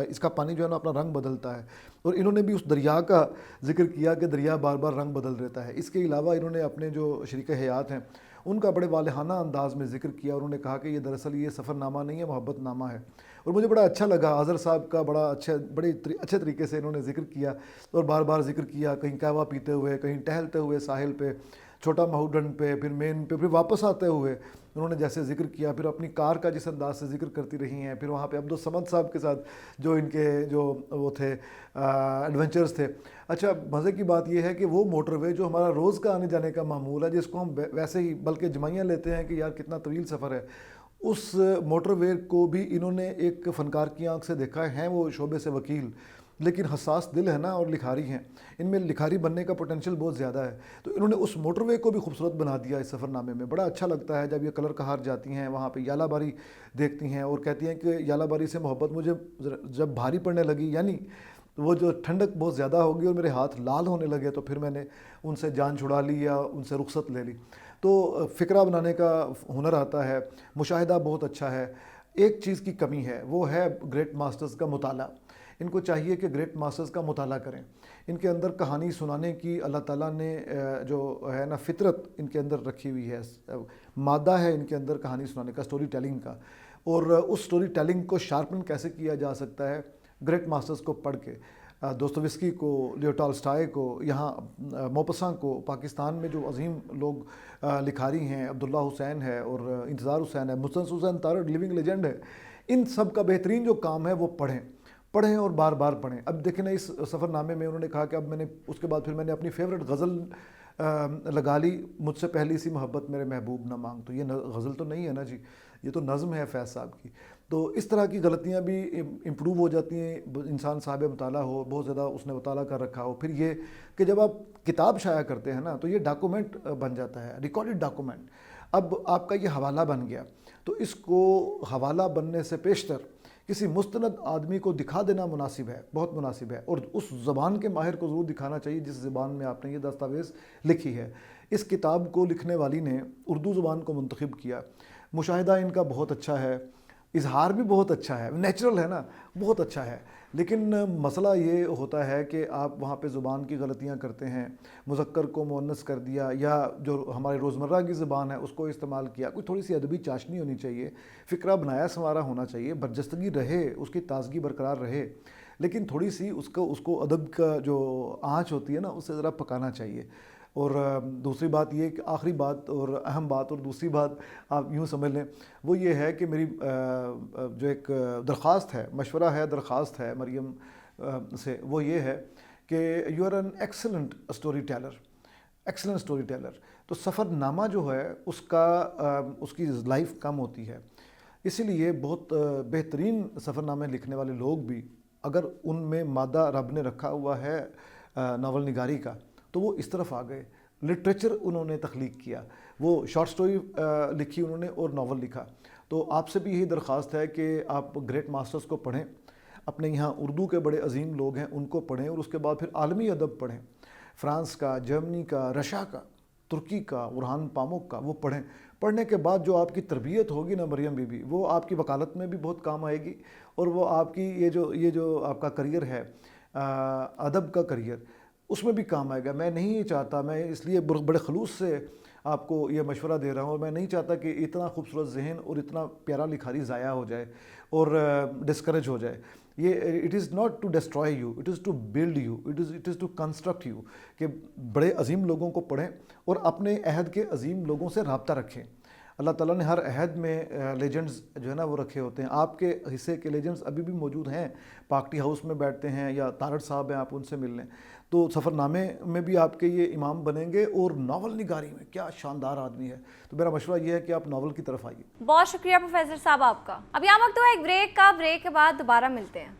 इसका पानी जो है ना अपना रंग बदलता है, और इन्होंने भी उस दरिया का जिक्र किया कि दरिया बार बार रंग बदल रहता है। इसके अलावा इन्होंने अपने जो शरीक हयात हैं उनका बड़े वालहाना अंदाज में जिक्र किया, और उन्होंने कहा कि ये दरअसल ये सफ़रनामा नहीं है, मोहब्बतनामा है। और मुझे बड़ा अच्छा लगा, आज़र साहब का बड़े अच्छे तरीके से इन्होंने जिक्र किया, और बार बार जिक्र किया, कहीं कहवा पीते हुए, कहीं टहलते हुए साहिल पे, छोटा महूडंड पे, फिर मेन पे, फिर वापस आते हुए उन्होंने जैसे जिक्र किया, फिर अपनी कार का जिस अंदाज से जिक्र करती रही हैं, फिर वहाँ पे अब्दुल समद साहब के साथ जो इनके जो वो थे एडवेंचर्स थे। अच्छा, मज़े की बात यह है कि वो मोटरवे जो हमारा रोज़ का आने जाने का मामूल है, जिसको हम वैसे ही बल्कि जमाइयाँ लेते हैं कि यार कितना तवील सफ़र है, उस मोटरवे को भी इन्होंने एक फ़नकार की आंख से देखा है। वो शोबे से वकील, लेकिन हसास दिल है ना, और लिखारी हैं, इनमें लिखारी बनने का पोटेंशियल बहुत ज़्यादा है। तो इन्होंने उस मोटरवे को भी खूबसूरत बना दिया इस सफ़रनामे में। बड़ा अच्छा लगता है जब ये कलर कहार जाती हैं, वहाँ पे यालाबारी देखती हैं और कहती हैं कि यालाबारी से मोहब्बत मुझे जब भारी पड़ने लगी, यानी वो जो ठंडक बहुत ज़्यादा होगी और मेरे हाथ लाल होने लगे, तो फिर मैंने उनसे जान छुड़ा ली या उनसे रुखसत ले ली। तो फ़िक्रा बनाने का हुनर आता है, मुशाहिदा बहुत अच्छा है। एक चीज़ की कमी है, वो है ग्रेट मास्टर्स का मुताला। इनको चाहिए कि ग्रेट मास्टर्स का मुताला करें। इनके अंदर कहानी सुनाने की अल्लाह ताला ने जो है ना फितरत इनके अंदर रखी हुई है, मादा है इनके अंदर कहानी सुनाने का, स्टोरी टेलिंग का। और उस स्टोरी टेलिंग को शार्पन कैसे किया जा सकता है? ग्रेट मास्टर्स को पढ़ के, दोस्तोयेव्स्की को, लियो टॉल्स्टॉय को, यहाँ मोपसां को, पाकिस्तान में जो अजीम लोग लिखारी हैं, अब्दुल्ला हुसैन है और इंतज़ार हुसैन है, मुस्तनस हुसैन तारड़ लिविंग लेजेंड है, इन सब का बेहतरीन जो काम है वो पढ़ें और बार बार पढ़ें। अब देखें ना, इस सफ़रनामे में उन्होंने कहा कि अब मैंने उसके बाद फिर मैंने अपनी फेवरेट गज़ल लगा ली, मुझसे पहली सी मोहब्बत मेरे महबूब न मांग। तो ये गज़ल तो नहीं है ना जी, ये तो नज़म है फैज़ साहब की। तो इस तरह की गलतियाँ भी इम्प्रूव हो जाती हैं, इंसान साहिब मुताला हो, बहुत ज़्यादा उसने मुताला कर रखा हो। फिर ये कि जब आप किताब शाया करते हैं ना, तो ये डॉक्यूमेंट बन जाता है, रिकॉर्डेड डॉक्यूमेंट। अब आपका ये हवाला बन गया, तो इसको हवाला बनने से पेशतर किसी मुस्तनद आदमी को दिखा देना मुनासिब है, बहुत मुनासिब है। और उस ज़बान के माहिर को ज़रूर दिखाना चाहिए जिस ज़बान में आपने ये दस्तावेज़ लिखी है। इस किताब को लिखने वाली ने उर्दू ज़बान को मुंतखब किया। मुशाहिदा इनका बहुत अच्छा है, इजहार भी बहुत अच्छा है, नेचुरल है ना, बहुत अच्छा है। लेकिन मसला ये होता है कि आप वहाँ पे ज़ुबान की गलतियाँ करते हैं, मुज़क्कर को मुअन्नस कर दिया, या जो हमारे रोज़मर्रा की ज़बान है उसको इस्तेमाल किया। कोई थोड़ी सी अदबी चाशनी होनी चाहिए, फ़िक्रा बनाया संवारा होना चाहिए, बरजस्तगी रहे, उसकी ताज़गी बरकरार रहे, लेकिन थोड़ी सी उसको अदब का जो आँच होती है ना, उससे ज़रा पकाना चाहिए। और दूसरी बात ये कि आखिरी बात और अहम बात, और दूसरी बात आप यूँ समझ लें, वो ये है कि मेरी जो एक दरख्वास्त है, मशवरा है, दरख्वास्त है मरियम से, वो ये है कि you are an excellent story teller, excellent story teller. तो सफ़रनामा जो है उसकी लाइफ कम होती है, इसीलिए बहुत बेहतरीन सफ़रनामे लिखने वाले लोग भी, अगर उनमें मादा रब ने रखा हुआ है नावल निगारी का, तो वो इस तरफ आ गए। लिटरेचर उन्होंने तख्लीक किया, वो शॉर्ट स्टोरी लिखी उन्होंने और नावल लिखा। तो आपसे भी यही दरख्वास्त है कि आप ग्रेट मास्टर्स को पढ़ें, अपने यहाँ उर्दू के बड़े अजीम लोग हैं उनको पढ़ें, और उसके बाद फिर आलमी अदब पढ़ें, फ़्रांस का, जर्मनी का, रशिया का, तुर्की का, उरहान पामुक का, वो पढ़ें। पढ़ने के बाद जो आपकी तरबियत होगी ना मरियम बीबी, वो आपकी वकालत में भी बहुत काम आएगी, और वो आपकी ये जो आपका करियर है, अदब का करियर, उसमें भी काम आएगा। मैं नहीं चाहता, मैं इसलिए बड़े खलूस से आपको ये मशवरा दे रहा हूँ, और मैं नहीं चाहता कि इतना खूबसूरत जहन और इतना प्यारा लिखारी ज़ाया हो जाए और डिस्करेज हो जाए। ये it is not to destroy you, it is to build you, it is to construct you. कि बड़े अजीम लोगों को पढ़ें और अपने अहद के अजीम लोगों से रब्ता रखें। अल्लाह ताला ने हर अहद में लेजेंड्स जो है ना वो रखे होते हैं। आपके हिस्से के लेजेंड्स अभी भी मौजूद हैं, पार्टी हाउस में बैठते हैं या तारड़ साहब हैं, आप उनसे मिल लें। तो सफ़रनामे में भी आपके ये इमाम बनेंगे और नावल निगारी में क्या शानदार आदमी है। तो मेरा मशवरा ये है कि आप नावल की तरफ आइए। बहुत शुक्रिया प्रोफेसर साहब आपका। अब यहाँ वक्त हुआ एक ब्रेक का, ब्रेक के बाद दोबारा मिलते हैं।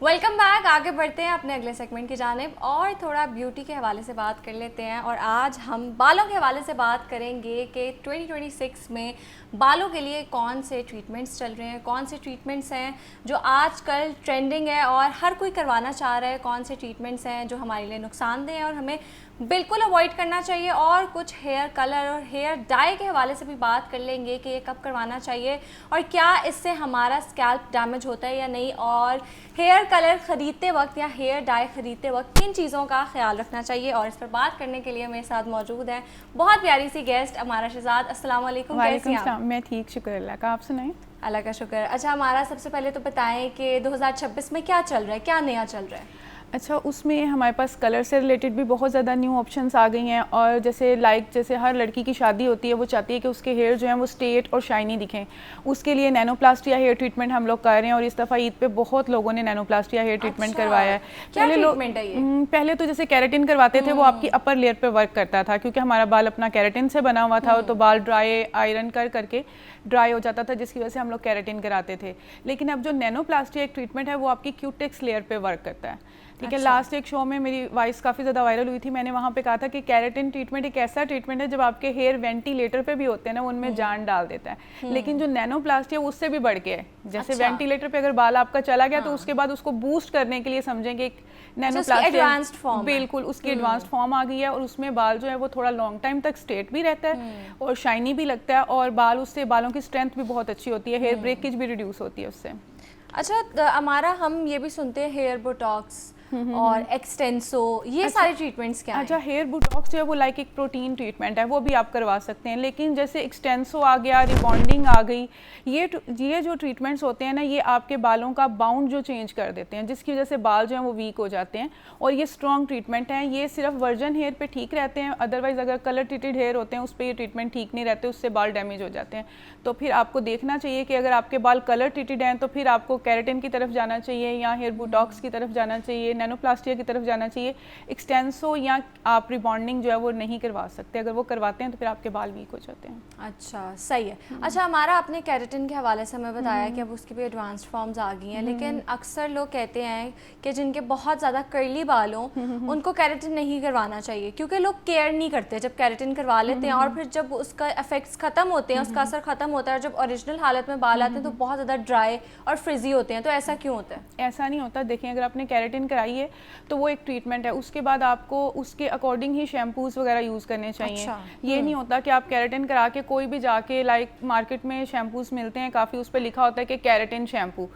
Welcome back. आगे बढ़ते हैं अपने अगले सेगमेंट की जानिब और थोड़ा ब्यूटी के हवाले से बात कर लेते हैं। और आज हम बालों के हवाले से बात करेंगे कि 2026 में बालों के लिए कौन से ट्रीटमेंट्स चल रहे हैं, कौन से ट्रीटमेंट्स हैं जो आजकल ट्रेंडिंग है और हर कोई करवाना चाह रहा है, कौन से ट्रीटमेंट्स हैं जो हमारे लिए नुकसानदेह हैं और हमें बिल्कुल अवॉइड करना चाहिए। और कुछ हेयर कलर और हेयर डाई के हवाले से भी बात कर लेंगे कि ये कब करवाना चाहिए और क्या इससे हमारा स्कैल्प डैमेज होता है या नहीं, और हेयर कलर ख़रीदते वक्त या हेयर डाई ख़रीदते वक्त किन चीज़ों का ख्याल रखना चाहिए। और इस पर बात करने के लिए मेरे साथ मौजूद हैं बहुत प्यारी सी गेस्ट अमारा शहजाद। अस्सलाम वालेकुम। कैसी हैं आप? मैं ठीक, शुक्र अल्लाह का, आप सुनाएं। अल्लाह का शुक्र। अच्छा हमारा सबसे पहले तो बताएं कि 2026 में क्या चल रहा है, क्या नया चल रहा है? अच्छा, उसमें हमारे पास कलर से रिलेटेड भी बहुत ज़्यादा न्यू ऑप्शंस आ गई हैं। और जैसे हर लड़की की शादी होती है, वो चाहती है कि उसके हेयर जो हैं वो स्ट्रेट और शाइनी दिखें। उसके लिए नैनोप्लास्टी या हेयर ट्रीटमेंट हम लोग कर रहे हैं और इस दफ़ा ईद पे बहुत लोगों ने नैनोप्लास्टी या हेयर ट्रीटमेंट करवाया है। क्या ट्रीटमेंट है ये? पहले तो जैसे केराटिन करवाते थे, वो आपकी अपर लेयर पे वर्क करता था क्योंकि हमारा बाल अपना केराटिन से बना हुआ था, तो बाल ड्राई आयरन करके ड्राई हो जाता था, जिसकी वजह से हम लोग केराटिन कराते थे। लेकिन अब जो नैनोप्लास्टी एक ट्रीटमेंट है वो आपकी क्यूटेक्स लेयर पे वर्क करता है। ठीक है। लास्ट एक शो में मेरी वॉइस काफ़ी ज़्यादा वायरल हुई थी, मैंने वहाँ पे कहा था कि केराटिन ट्रीटमेंट एक ऐसा ट्रीटमेंट है जब आपके हेयर वेंटिलेटर पे भी होते हैं ना, उनमें जान डाल देता है। लेकिन जो नैनोप्लास्टी है वो उससे भी बढ़ के है। जैसे वेंटिलेटर पे अगर बाल आपका चला गया तो उसके बाद उसको बूस्ट करने के लिए समझें कि नैनोप्लास्टी एडवांस्ड फॉर्म, बिल्कुल उसकी एडवांस्ड फॉर्म आ गई है। और उसमें बाल जो है वो थोड़ा लॉन्ग टाइम तक स्ट्रेट भी रहता है और शाइनी भी लगता है, और उससे बालों की स्ट्रेंथ भी बहुत अच्छी होती है, हेयर ब्रेकेज भी रिड्यूस होती है उससे। अच्छा हमारा हम ये भी सुनते हैं हेयर बोटॉक्स और एक्सटेंसो, ये सारे ट्रीटमेंट्स क्या हैं? अच्छा, हेयर बोटॉक्स जो है वो लाइक एक प्रोटीन ट्रीटमेंट है, वो भी आप करवा सकते हैं। लेकिन जैसे एक्सटेंसो आ गया, रिबॉन्डिंग आ गई, ये जो ट्रीटमेंट्स होते हैं ना, ये आपके बालों का बाउंड जो चेंज कर देते हैं, जिसकी वजह से बाल जो हैं वो वीक हो जाते हैं। और ये स्ट्रॉन्ग ट्रीटमेंट हैं, ये सिर्फ वर्जन हेयर पे ठीक रहते हैं, अदरवाइज अगर कलर ट्रीटेड हेयर होते हैं उस पर ये ट्रीटमेंट ठीक नहीं रहते, उससे बाल डैमेज हो जाते हैं। तो फिर आपको देखना चाहिए कि अगर आपके बाल कलर ट्रीटेड हैं तो फिर आपको केराटिन की तरफ जाना चाहिए या हेयर बोटॉक्स की तरफ जाना चाहिए, नैनोप्लास्टिया की तरफ जाना चाहिए। एक्सटेंसो या आप रिबॉन्डिंग जो है वो नहीं करवा सकते, अगर वो करवाते हैं तो फिर आपके बाल वीक हो जाते हैं। अच्छा, सही है। अच्छा हमारा आपने केराटिन के हवाले से हमें बताया कि अब उसकी भी एडवांस्ड फॉर्म्स आ गई हैं, लेकिन अक्सर लोग कहते हैं कि जिनके बहुत ज़्यादा कर्ली बाल हों उनको केराटिन नहीं करवाना चाहिए क्योंकि लोग केयर नहीं करते जब केराटिन करवा लेते हैं, और फिर जब उसका इफेक्ट्स ख़त्म होते हैं, उसका असर ख़त्म होता है, और जब ओरिजिनल हालत में बाल आते हैं तो बहुत ज़्यादा ड्राई और फ्रिजी होते हैं। तो ऐसा क्यों होता है? ऐसा नहीं होता। देखिए, अगर आपने केराटिन कराई है तो वो एक ट्रीटमेंट है, उसके बाद आपको उसके अकॉर्डिंग ही शैम्पूज वगैरह यूज़ करने चाहिए। अच्छा। ये नहीं होता कि आप केराटिन करा के कोई भी जाके लाइक मार्केट में शैम्पूज मिलते हैं काफ़ी, उस पर लिखा होता है कि केराटिन शैम्पू।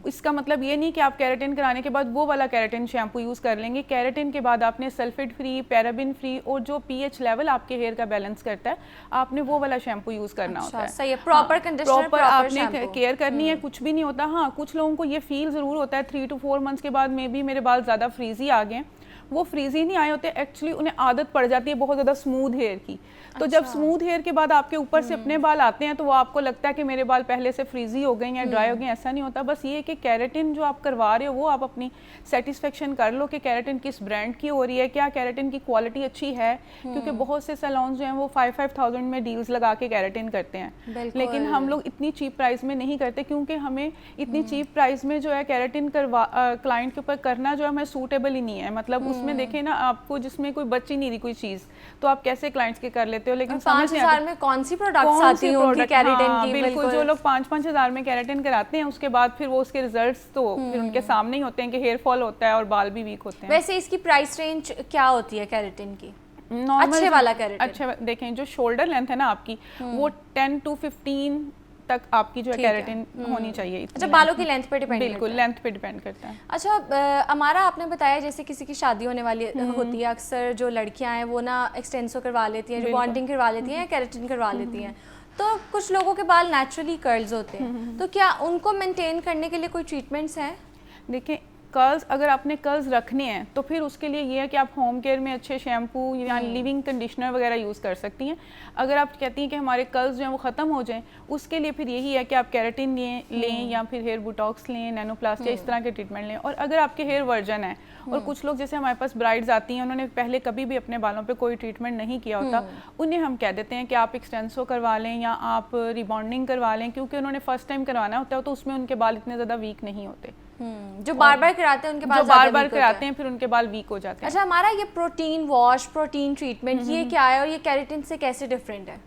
इसका मतलब ये नहीं कि आप केराटिन कराने के बाद वो वाला केराटिन शैम्पू यूज़ कर लेंगे। केराटिन के बाद आपने सल्फेट फ्री, पैराबिन फ्री और जो पीएच लेवल आपके हेयर का बैलेंस करता है, आपने वो वाला शैम्पू यूज़ करना होता है। सही है, प्रॉपर कंडीशनर, प्रॉपर आपने केयर करनी है, कुछ भी नहीं होता। हाँ, कुछ लोगों को ये फील ज़रूर होता है 3 to 4 मंथ्स के बाद मे बी मेरे बाल ज़्यादा फ्रीजी आ गए। वो फ्रीजी नहीं आए होते, एक्चुअली उन्हें आदत पड़ जाती है बहुत ज़्यादा स्मूथ हेयर की। तो जब स्मूथ हेयर के बाद आपके ऊपर से अपने बाल आते हैं तो वो आपको लगता है कि मेरे बाल पहले से फ्रीजी हो गए या ड्राई हो गए। ऐसा नहीं होता। बस ये कि केराटिन जो आप करवा रहे हो वो आप अपनी सेटिस्फेक्शन कर लो कि केराटिन किस ब्रांड की हो रही है, क्या केराटिन की क्वालिटी अच्छी है, क्योंकि बहुत से सैलून्स जो हैं वो 5,000 में डील्स लगा के केराटिन करते हैं, लेकिन हम लोग इतनी चीप प्राइस में नहीं करते क्योंकि हमें इतनी चीप प्राइस में जो है केराटिन क्लाइंट के ऊपर करना जो है हमें सूटेबल ही नहीं है। मतलब उसमें देखें ना, आपको जिसमें कोई बची नहीं रही कोई चीज़, तो आप कैसे क्लाइंट्स के कर लेते हो। लेकिन 5,000 में कौन सी प्रोडक्ट्स आती होंगी केराटिन की? बिल्कुल, जो लोग 5-5 हज़ार में केराटिन कराते हैं उसके बाद फिर वो उसके रिजल्ट्स तो फिर उनके सामने ही होते हैं कि हेयर फॉल होता है और बाल भी वीक होते हैं। वैसे इसकी प्राइस रेंज क्या होती है केराटिन की? नॉर्मल अच्छे वाला केराटिन? अच्छा, देखें जो शोल्डर लेंथ है ना आपकी, वो 10 to 15 तक आपकी जो है ठीक है। केराटिन होनी चाहिए इतनी अच्छा, बालों की लेंथ पे डिपेंड बिल्कुल लेंथ पे डिपेंड करता है। अच्छा अमारा, आपने बताया जैसे किसी की शादी होने वाली होती है, अक्सर जो लड़कियां हैं वो ना एक्सटेंसो करवा लेती हैं, रिबॉन्डिंग करवा लेती हैं या केराटिन करवा लेती हैं, तो कुछ लोगों के बाल नेचुरली कर्ल्स होते हैं, तो क्या उनको मेंटेन करने के लिए कोई ट्रीटमेंट्स हैं? देखिए कर्ल्स, अगर आपने कर्ल्स रखने हैं तो फिर उसके लिए ये है कि आप होम केयर में अच्छे शैम्पू या लिविंग कंडीशनर वगैरह यूज़ कर सकती हैं। अगर आप कहती हैं कि हमारे कर्ल्स जो हैं वो ख़त्म हो जाएं, उसके लिए फिर यही है कि आप केराटिन लें या फिर हेयर बोटॉक्स लें, नैनोप्लास्टी, इस तरह के ट्रीटमेंट लें। और अगर आपके हेयर वर्जन है और कुछ लोग जैसे हमारे पास ब्राइड्स आती हैं, उन्होंने पहले कभी भी अपने बालों पे कोई ट्रीटमेंट नहीं किया होता, उन्हें हम कह देते हैं कि आप एक्सटेंसो करवा लें या आप रिबॉन्डिंग करवा लें, क्योंकि उन्होंने फर्स्ट टाइम करवाना होता है तो उसमें उनके बाल इतने ज़्यादा वीक नहीं होते। जो बार बार कराते हैं उनके बाल जो ज़्यादा बार बार weak होते कराते हैं। हैं फिर उनके बाल वीक हो जाते हैं। अच्छा, हमारा ये प्रोटीन वॉश, प्रोटीन ट्रीटमेंट, ये क्या है और ये केराटिन से कैसे डिफरेंट है?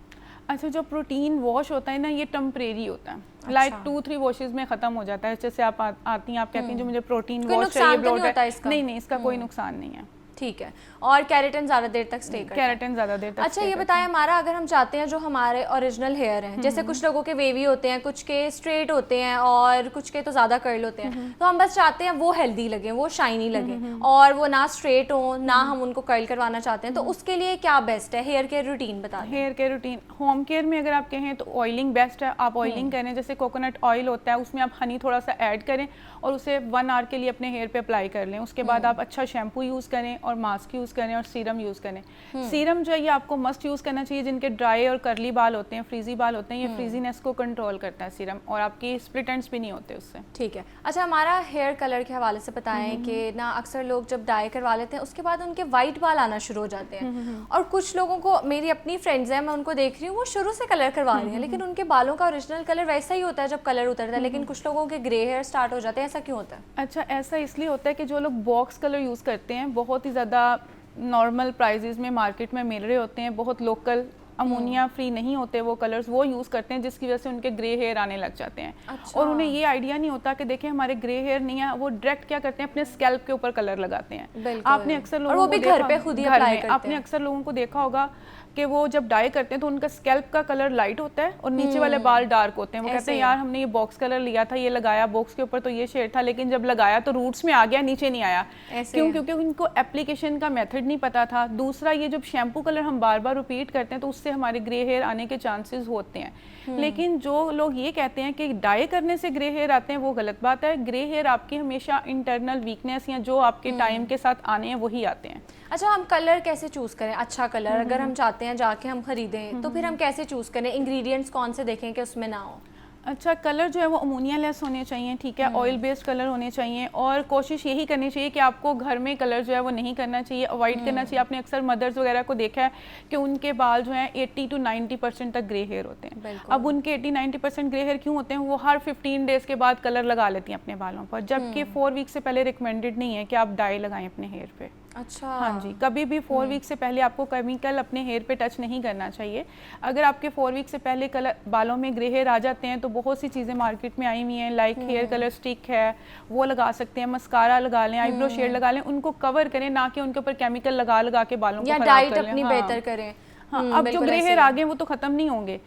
अच्छा, जो प्रोटीन वॉश होता है ना, ये टेम्परेरी होता है, लाइक 2-3 वॉशेस में ख़त्म हो जाता है। जैसे आप आती हैं, आप कहती हैं जो मुझे प्रोटीन कोई वॉश नुकसान चाहिए, तो नहीं bloated- होता इसका? नहीं, इसका कोई नुकसान नहीं है। ठीक है, और केराटिन ज़्यादा देर तक स्टे करता है। केराटिन ज़्यादा देर तक अच्छा, stay ये करता बताएं हमारा, अगर हम चाहते हैं जो हमारे ओरिजिनल हेयर हैं, जैसे कुछ लोगों के वेवी होते हैं, कुछ के स्ट्रेट होते हैं और कुछ के तो ज़्यादा कर्ल होते हैं, तो हम बस चाहते हैं वो हेल्दी लगे, वो शाइनी लगे और वो ना स्ट्रेट हो ना हम उनको कर्ल करवाना चाहते हैं, तो उसके लिए क्या बेस्ट है? हेयर केयर रूटीन बता दें। Hair care routine home care में अगर आप कहें तो ऑयलिंग बेस्ट है। आप ऑयलिंग करें, जैसे कोकोनट ऑयल होता है उसमें आप हनी थोड़ा सा ऐड करें और उसे 1 आवर के लिए अपने हेयर पे अप्लाई कर लें। उसके बाद आप अच्छा शैम्पू यूज़ करें और मास्क यूज़ करें और सीरम यूज़ करें। सीरम जो है ये आपको मस्ट यूज़ करना चाहिए जिनके ड्राई और कर्ली बाल होते हैं, फ्रीजी बाल होते हैं, ये फ्रीजीनेस को कंट्रोल करता है सीरम, और आपकी स्प्लिट एंड्स भी नहीं होते उससे। ठीक है। अच्छा, हमारा हेयर कलर के हवाले से बताएं कि ना अक्सर लोग जब डाई करवा लेते हैं उसके बाद उनके वाइट बाल आना शुरू हो जाते हैं, और कुछ लोगों को, मेरी अपनी फ्रेंड्स हैं, मैं उनको देख रही हूँ वो शुरू से कलर करवा रही हैं, लेकिन उनके बालों का ओरिजिनल कलर वैसा ही होता है जब कलर उतरता है, लेकिन कुछ लोगों के ग्रे हेयर स्टार्ट हो जाते हैं, ऐसा क्यों होता है? अच्छा, ऐसा इसलिए होता है कि जो लोग बॉक्स कलर यूज़ करते हैं, बहुत ही ज़्यादा नॉर्मल प्राइजेज़ में मार्केट में मिल रहे होते हैं, बहुत लोकल अमोनिया फ्री नहीं होते वो कलर्स, वो यूज़ करते हैं, जिसकी वजह से उनके ग्रे हेयर आने लग जाते हैं। अच्छा। और उन्हें ये आइडिया नहीं होता कि देखें हमारे ग्रे हेयर नहीं है, वो डायरेक्ट क्या करते हैं, अपने स्कैल्प के ऊपर कलर लगाते हैं। बिल्कुल। आपने अक्सर और लोगों वो को भी देखा- घर पे खुद ही घर अप्लाई में करते आपने हैं। अक्सर लोगों को देखा होगा कि वो जब डाई करते हैं तो उनका स्कैल्प का कलर लाइट होता है और नीचे वाले बाल डार्क होते हैं। वो कहते ऐसे हैं ही। यार हमने ये बॉक्स कलर लिया था, ये लगाया बॉक्स के ऊपर तो ये शेड था, लेकिन जब लगाया तो रूट्स में आ गया, नीचे नहीं आया। ऐसे क्यों? है। क्योंकि उनको एप्लीकेशन का मेथड नहीं पता था। दूसरा, ये जब शैम्पू कलर हम बार बार रिपीट करते हैं तो उससे हमारे ग्रे हेयर आने के चांसेस होते हैं। लेकिन जो लोग ये कहते हैं कि डाई करने से ग्रे हेयर आते हैं, वो गलत बात है। ग्रे हेयर आपकी हमेशा इंटरनल वीकनेस या जो आपके टाइम के साथ आने हैं वही आते हैं। अच्छा, हम कलर कैसे चूज़ करें? अच्छा कलर अगर हम चाहते हैं जाके हम खरीदें, तो फिर हम कैसे चूज़ करें? इंग्रेडिएंट्स कौन से देखें कि उसमें ना हो? अच्छा, कलर जो है वो अमोनिया लेस होने चाहिए, ठीक है, ऑयल बेस्ड कलर होने चाहिए, और कोशिश यही करनी चाहिए कि आपको घर में कलर जो है वो नहीं करना चाहिए, अवॉइड करना चाहिए। आपने अक्सर मदर्स वगैरह को देखा है कि उनके बाल जो हैं 80 to 90% तक ग्रे हेयर होते हैं। बिल्कुल। अब उनके 80-90% ग्रे हेयर क्यों होते हैं? वो हर 15 डेज के बाद कलर लगा लेती हैं अपने बालों पर, जबकि 4 वीक से पहले रिकमेंडेड नहीं है कि आप डाई लगाएं अपने हेयर पे। अच्छा। हाँ जी, कभी भी 4 वीक से पहले आपको केमिकल अपने हेयर पे टच नहीं करना चाहिए। अगर आपके 4 वीक से पहले कलर बालों में ग्रे हेयर आ जाते हैं तो बहुत सी चीज़ें मार्केट में आई हुई हैं, लाइक हेयर कलर स्टिक है, वो लगा सकते हैं, मस्कारा लगा लें, आईब्रो शेड लगा लें, उनको कवर करें, ना कि उनके ऊपर केमिकल लगा लगा के बालों को या खराब डाइट कर लें। अपनी हाँ। बेहतर करें। हाँ, अब जो बिल्कुल ग्रे ऐसे हेयर ही। आ गए वो तो खत्म नहीं होंगे,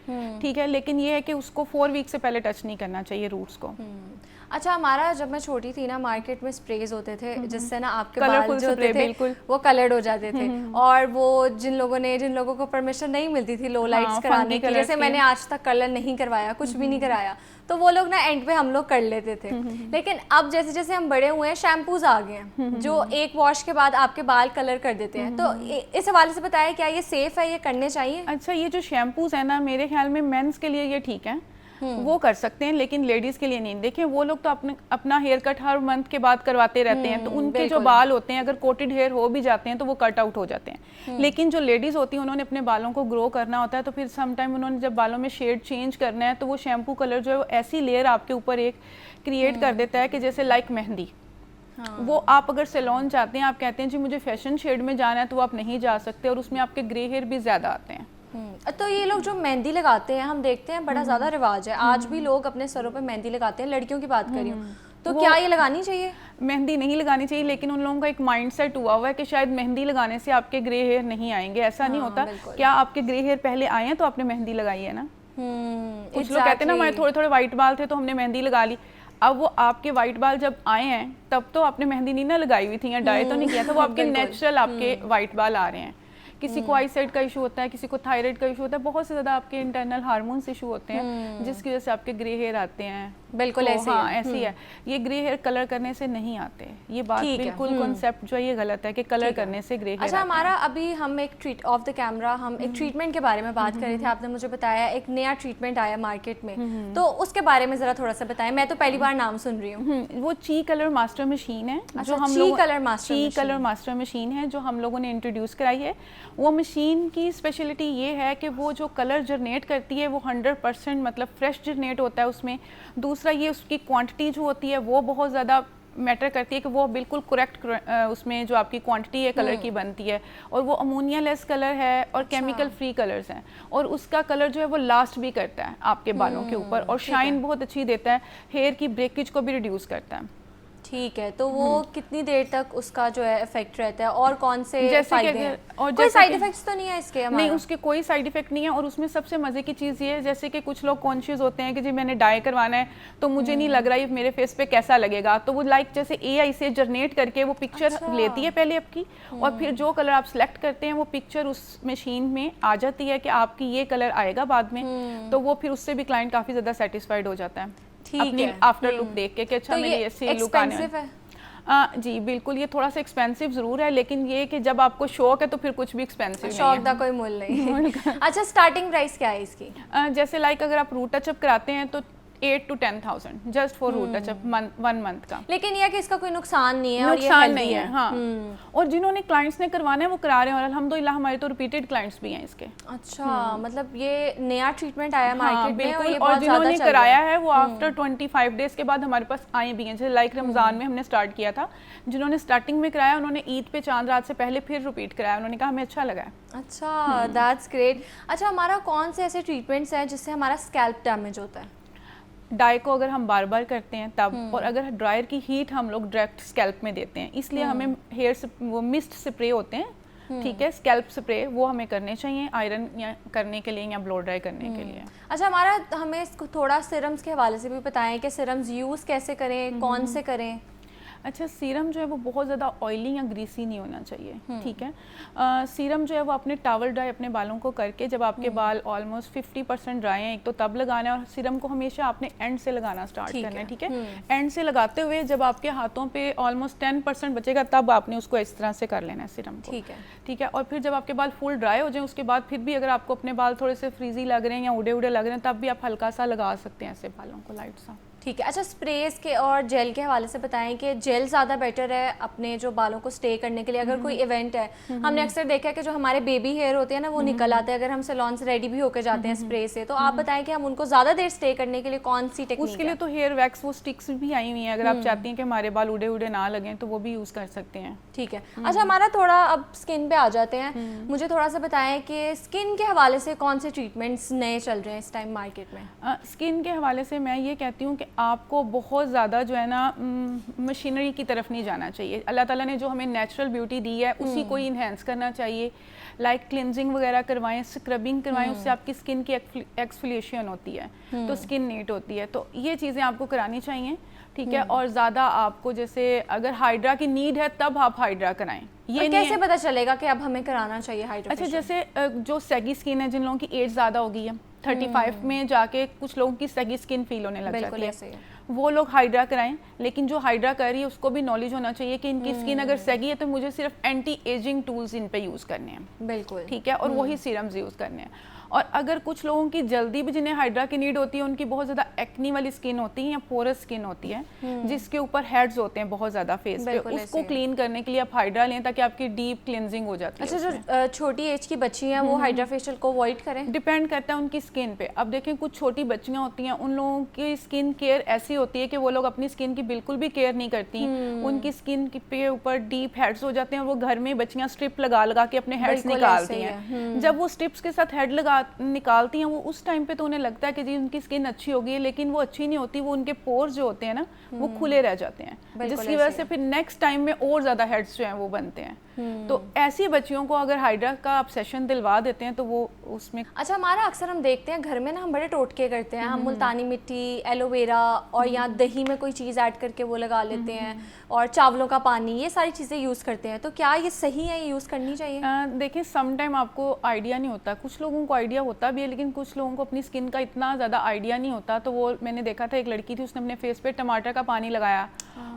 ठीक है, लेकिन ये है कि उसको 4 वीक से पहले टच नहीं करना चाहिए रूट्स को। अच्छा, हमारा जब मैं छोटी थी ना, मार्केट में स्प्रेज होते थे जिससे ना आपके Colourful बाल जो होते spray, थे बिल्कुल। वो कलर्ड हो जाते थे, और वो जिन लोगों को परमिशन नहीं मिलती थी लो लाइट्स हाँ, कराने funky की, colours जैसे की। मैंने आज तक कलर नहीं करवाया, कुछ भी नहीं कराया, तो वो लोग ना एंड पे हम लोग कर लेते थे। लेकिन अब जैसे जैसे हम बड़े हुए हैं, शैम्पूज आ गए हैं जो एक वॉश के बाद आपके बाल कलर कर देते हैं, तो इस हवाले से बताया क्या ये सेफ है, ये करने चाहिए? अच्छा, ये जो शैम्पूज है ना, मेरे ख्याल में मेंस के लिए ये ठीक है, वो कर सकते हैं, लेकिन लेडीज के लिए नहीं। देखें, वो लोग तो अपना हेयर कट हर मंथ के बाद करवाते रहते हैं, तो उनके जो बाल होते हैं अगर कोटेड हेयर हो भी जाते हैं तो वो कट आउट हो जाते हैं। लेकिन जो लेडीज होती हैं उन्होंने अपने बालों को ग्रो करना होता है, तो फिर सम टाइम उन्होंने जब बालों में शेड चेंज करना है तो वो शैम्पू कलर जो है वो ऐसी लेयर आपके ऊपर एक क्रिएट कर देता है कि जैसे लाइक मेहंदी। वो आप अगर सैलून जाते हैं, आप कहते हैं जी मुझे फैशन शेड में जाना है, तो आप नहीं जा सकते, और उसमें आपके ग्रे हेयर भी ज़्यादा आते हैं। तो ये लोग जो मेहंदी लगाते हैं, हम देखते हैं बड़ा ज़्यादा रिवाज है, आज भी लोग अपने सरों पे मेहंदी लगाते हैं, लड़कियों की बात कर रही हूँ, तो क्या ये लगानी चाहिए? मेहंदी नहीं लगानी चाहिए, लेकिन उन लोगों का एक माइंडसेट हुआ हुआ है कि शायद मेहंदी लगाने से आपके ग्रे हेयर नहीं आएंगे। ऐसा नहीं होता। क्या आपके ग्रे हेयर पहले आए हैं तो आपने मेहंदी लगाई है ना? कुछ लोग कहते हैं ना हमारे थोड़े थोड़े वाइट बाल थे तो हमने मेहंदी लगा ली। अब वो आपके वाइट बाल जब आए हैं तब तो आपने मेहंदी नहीं ना लगाई हुई थी या डाई तो नहीं किया था, वो आपके नेचुरल आपके वाइट बाल आ रहे हैं। किसी को आईसाइट का इशू होता है, किसी को थायराइड का इशू होता है, बहुत से ज़्यादा आपके इंटरनल हार्मोन्स इशू होते हैं जिसकी वजह से आपके ग्रे हेयर आते हैं। बिल्कुल तो ऐसे हाँ ऐसी है, ये ग्रे हेयर कलर करने से नहीं आते। ये बात बिल्कुल कॉन्सेप्ट जो है ये गलत है कि कलर करने से ग्रे हेयर। अच्छा, हमारा अभी हम एक ऑफ द कैमरा हम एक ट्रीटमेंट के बारे में बात कर रहे थे। आपने मुझे बताया एक नया ट्रीटमेंट आया मार्केट में, तो उसके बारे में जरा थोड़ा सा बताएं। मैं तो पहली बार नाम सुन रही हूँ। वो ची कलर मास्टर मशीन है जो हम ची कलर मास्टर मशीन है जो हम लोगों ने इंट्रोड्यूस कराई है। वो मशीन की स्पेशलिटी ये है कि वो जो कलर जनरेट करती है वो 100% मतलब फ्रेश जनरेट होता है उसमें। दूसरा ये उसकी क्वांटिटी जो होती है वो बहुत ज़्यादा मैटर करती है कि वो बिल्कुल करेक्ट उसमें जो आपकी क्वांटिटी है कलर की बनती है। और वो अमोनिया लेस कलर है और केमिकल फ्री कलर्स हैं, और उसका कलर जो है वो लास्ट भी करता है आपके बालों के ऊपर, और शाइन बहुत अच्छी देता है, हेयर की ब्रेकेज को भी रिड्यूस करता है। ठीक है, तो वो कितनी देर तक उसका जो है इफेक्ट रहता है और कौन से फायदे हैं? और कोई साइड इफेक्ट्स तो नहीं है इसके? नहीं, उसके कोई साइड इफेक्ट नहीं है। और उसमें सबसे मजे की चीज़ ये है जैसे कि कुछ लोग कॉन्शियस होते हैं कि जी मैंने डाई करवाना है तो मुझे नहीं लग रहा है मेरे फेस पे कैसा लगेगा, तो वो लाइक जैसे AI से जनरेट करके वो पिक्चर लेती है पहले आपकी, और फिर जो कलर आप सिलेक्ट करते हैं वो पिक्चर उस मशीन में आ जाती है कि आपकी ये कलर आएगा बाद में। तो वो फिर उससे भी क्लाइंट काफ़ी ज़्यादा सेटिस्फाइड हो जाता है अपनी आफ्टर लुक देख के कि अच्छा मेरी ऐसी लुक आने है। जी बिल्कुल, ये थोड़ा सा एक्सपेंसिव ज़रूर है, लेकिन ये कि जब आपको शौक है तो फिर कुछ भी एक्सपेंसिव शौक का कोई मूल्य नहीं। अच्छा, स्टार्टिंग प्राइस क्या है इसकी? जैसे लाइक अगर आप रूट टचअप कराते हैं तो 8 to 10,000 just for root touch up 1 month का। लेकिन यह कि इसका कोई नुकसान नहीं है, नुकसान और ये नहीं है। हाँ, और जिन्होंने क्लाइंट्स ने करवाना है वो करा रहे हैं, और अल्हम्दुलिल्लाह हमारे तो रिपीटेड क्लाइंट्स भी हैं इसके। अच्छा, मतलब ये नया ट्रीटमेंट आया मार्केट में, बिल्कुल। और जिन्होंने कराया है वो आफ्टर 25 डेज के बाद हमारे पास आए भी हैं। जैसे लाइक रमज़ान में हमने स्टार्ट किया था, जिन्होंने स्टार्टिंग में कराया उन्होंने ईद पे चांद रात से पहले फिर रिपीट कराया, उन्होंने कहा हमें अच्छा लगा है। अच्छा, दैट्स ग्रेट। अच्छा, हमारा कौन से ऐसे ट्रीटमेंट्स हैं जिससे हमारा स्कैल्प डैमेज होता है? डाई को अगर हम बार बार करते हैं तब, और अगर ड्रायर की हीट हम लोग डायरेक्ट स्कैल्प में देते हैं, इसलिए हमें वो मिस्ट स्प्रे होते हैं, ठीक है, स्कैल्प स्प्रे, वो हमें करने चाहिए आयरन या करने के लिए या ब्लो ड्राई करने के लिए। अच्छा, हमें इसको थोड़ा सीरम्स के हवाले से भी बताएं कि सीरम्स यूज़ कैसे करें, कौन से करें? अच्छा, सीरम जो है वो बहुत ज़्यादा ऑयली या ग्रीसी नहीं होना चाहिए, ठीक है। सीरम जो है वो अपने टॉवल ड्राई अपने बालों को करके, जब आपके बाल ऑलमोस्ट 50% ड्राई हैं, एक तो तब लगाना है, और सीरम को हमेशा आपने एंड से लगाना स्टार्ट करना है, ठीक है। एंड से लगाते हुए जब आपके हाथों पे ऑलमोस्ट 10% बचेगा तब आपने उसको इस तरह से कर लेना है सीरम को, ठीक है। और फिर जब आपके बाल फुल ड्राई हो जाए उसके बाद फिर भी अगर आपको अपने बाल थोड़े से फ्रीजी लग रहे हैं या उड़े उड़े लग रहे हैं तब भी आप हल्का सा लगा सकते हैं ऐसे बालों को, लाइट सा, ठीक है। अच्छा, स्प्रेस के और जेल के हवाले से बताएं कि जेल ज़्यादा बेटर है अपने जो बालों को स्टे करने के लिए? अगर कोई इवेंट है, हमने अक्सर देखा है कि जो हमारे बेबी हेयर होते हैं ना वो निकल आते हैं अगर हम सैलून से रेडी भी होकर जाते हैं स्प्रे से, तो आप बताएं कि हम उनको ज़्यादा देर स्टे करने के लिए कौन सी टेक्निक? उसके लिए तो हेयर वैक्स वो स्टिक्स भी आई हुई हैं, अगर आप चाहती हैं कि हमारे बाल उड़े उड़े ना लगें तो वो भी यूज़ कर सकते हैं, ठीक है। अच्छा, हमारा थोड़ा अब स्किन पे आ जाते हैं। मुझे थोड़ा सा बताएं कि स्किन के हवाले से कौन से ट्रीटमेंट्स नए चल रहे हैं इस टाइम मार्केट में? स्किन के हवाले से मैं ये कहती हूँ कि आपको बहुत ज़्यादा जो है ना मशीनरी की तरफ नहीं जाना चाहिए। अल्लाह ताला ने जो हमें नेचुरल ब्यूटी दी है उसी को इन्हेंस करना चाहिए। लाइक क्लिनजिंग वगैरह करवाएं, स्क्रबिंग करवाएं, उससे आपकी स्किन की एक्सफोलिएशन होती है तो स्किन नीट होती है, तो ये चीज़ें आपको करानी चाहिए, ठीक है। और ज़्यादा आपको जैसे अगर हाइड्रा की नीड है तब आप हाइड्रा कराएं। ये कैसे पता चलेगा कि अब हमें कराना चाहिए हाइड्रा? अच्छा, जैसे जो सैगी स्किन है, जिन लोगों की एज ज़्यादा हो गई है, 35 में जाके कुछ लोगों की सैगी स्किन फील होने लग जाती है, वो लोग हाइड्रा कराएं। लेकिन जो हाइड्रा कर रही है उसको भी नॉलेज होना चाहिए कि इनकी स्किन अगर सैगी है तो मुझे सिर्फ एंटी एजिंग टूल्स इन पे यूज़ करने हैं, बिल्कुल, ठीक है, और वही सीरम्स यूज़ करने हैं। और अगर कुछ लोगों की जल्दी भी जिन्हें हाइड्रा की नीड होती है, उनकी बहुत ज़्यादा एक्नी वाली स्किन होती है या पोरस स्किन होती है जिसके ऊपर हेड्स होते हैं बहुत ज़्यादा फेस पे, उसको क्लीन करने के लिए आप हाइड्रा लें ताकि आपकी डीप क्लिनजिंग हो जाती है। अच्छा, जो छोटी एज की बच्ची हैं वो हाइड्रा फेशियल को अवॉइड करें? डिपेंड करता है उनकी स्किन पे। अब देखें, कुछ छोटी बच्चियां होती हैं, उन लोगों की स्किन केयर ऐसी होती है कि वो लोग अपनी स्किन की बिल्कुल भी केयर नहीं करती, उनकी स्किन पे ऊपर डीप हेड्स हो जाते हैं और वो घर में बच्चियां स्ट्रिप लगा लगा के अपने हेड्स निकालती हैं। जब वो स्ट्रिप्स के साथ हेड निकालती हैं वो उस टाइम पे तो उन्हें लगता है कि जी उनकी स्किन अच्छी होगी, लेकिन वो अच्छी नहीं होती, वो उनके पोर्स जो होते हैं ना वो खुले रह जाते हैं, जिसकी वजह से फिर नेक्स्ट टाइम में और ज़्यादा हेड्स जो हैं वो बनते हैं। तो ऐसी बच्चियों को अगर हाइड्रा का आप सेशन दिलवा देते हैं तो वो उसमें अच्छा, हमारा अक्सर हम देखते हैं घर में ना, हम बड़े टोटके करते हैं, हम मुल्तानी मिट्टी, एलोवेरा और या दही में कोई चीज़ ऐड करके वो लगा लेते हैं, और चावलों का पानी, ये सारी चीज़ें यूज़ करते हैं। तो क्या ये सही है, ये यूज़ करनी चाहिए? देखिए सम टाइम आपको आइडिया नहीं होता, कुछ लोगों को आइडिया होता भी है, लेकिन कुछ लोगों को अपनी स्किन का इतना ज़्यादा आइडिया नहीं होता। तो वो मैंने देखा था, एक लड़की थी, उसने अपने फेस पे टमाटर का पानी लगाया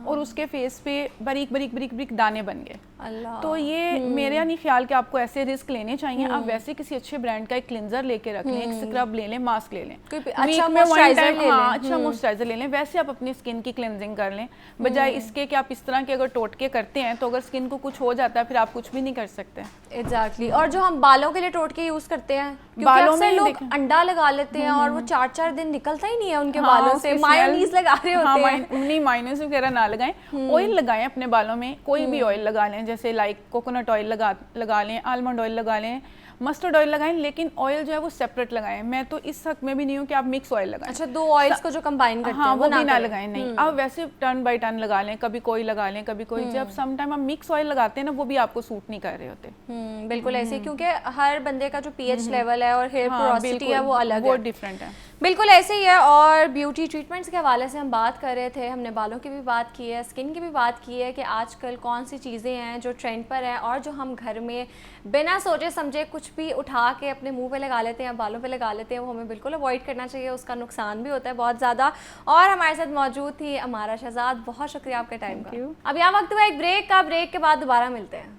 और उसके फेस पे बारीक बारीक बारीक बारीक दाने बन गए। अल्लाह। तो ये मेरा नहीं ख्याल कि आपको ऐसे रिस्क लेने चाहिए। आप वैसे किसी अच्छे ब्रांड का एक क्लिंजर लेके रख लें, एक स्क्रब ले लें, मास्क ले लें, कोई Week अच्छा में one moisturizer time, ले हाँ, लें। अच्छा मॉइस्चराइजर ले लें। वैसे आप अपनी स्किन की क्लिनजिंग कर लें, बजाय इसके कि आप इस तरह के अगर टोटके करते हैं तो अगर स्किन को कुछ हो जाता है फिर आप कुछ भी नहीं कर सकते। एग्जैक्टली। और जो हम बालों के लिए टोटके यूज़ करते हैं, क्योंकि बालों अक्सर में लोग देखें। अंडा लगा लेते हैं और वो 4-4 दिन निकलता ही नहीं है उनके हाँ, बालों से, उसकी मायोनीज smell- लगा रहे होते हैं। नहीं, मायोनीज वगैरह ना लगाएं, ऑयल लगाएं अपने बालों में, कोई भी ऑयल लगा लें, जैसे लाइक कोकोनट ऑयल लगा लें, आलमंड ऑयल लगा लें, मस्टर्ड ऑयल लगाएं, लेकिन ऑयल जो है वो सेपरेट लगाएं। मैं तो इस हक में भी नहीं हूँ कि आप मिक्स ऑयल लगाएं। अच्छा, 2 ऑयल्स को जो कंबाइन करते हाँ, हैं वो भी ना करें। लगाएं, नहीं। आप वैसे टर्न बाय टर्न लगा लें, कभी कोई लगा लें, कभी कोई। जब सम टाइम आप मिक्स ऑयल लगाते हैं ना, वो भी आपको सूट नहीं कर रहे होते। बिल्कुल ऐसे, क्योंकि हर बंदे का जो पीएच लेवल है और हेयर हाँ, पोरोसिटी है वो अलग वो है, डिफरेंट है। बिल्कुल ऐसे ही है। और ब्यूटी ट्रीटमेंट्स के हवाले से हम बात कर रहे थे, हमने बालों की भी बात की है, स्किन की भी बात की है कि आजकल कौन सी चीज़ें हैं जो ट्रेंड पर हैं और जो हम घर में बिना सोचे समझे कुछ भी उठा के अपने मुंह पे लगा लेते हैं, बालों पे लगा लेते हैं, वो हमें बिल्कुल अवॉइड करना चाहिए, उसका नुकसान भी होता है बहुत ज़्यादा। और हमारे साथ मौजूद थी अमारा शहजाद, बहुत शुक्रिया आपके टाइम का। अब यहाँ वक्त हुआ एक ब्रेक का, ब्रेक के बाद दोबारा मिलते हैं।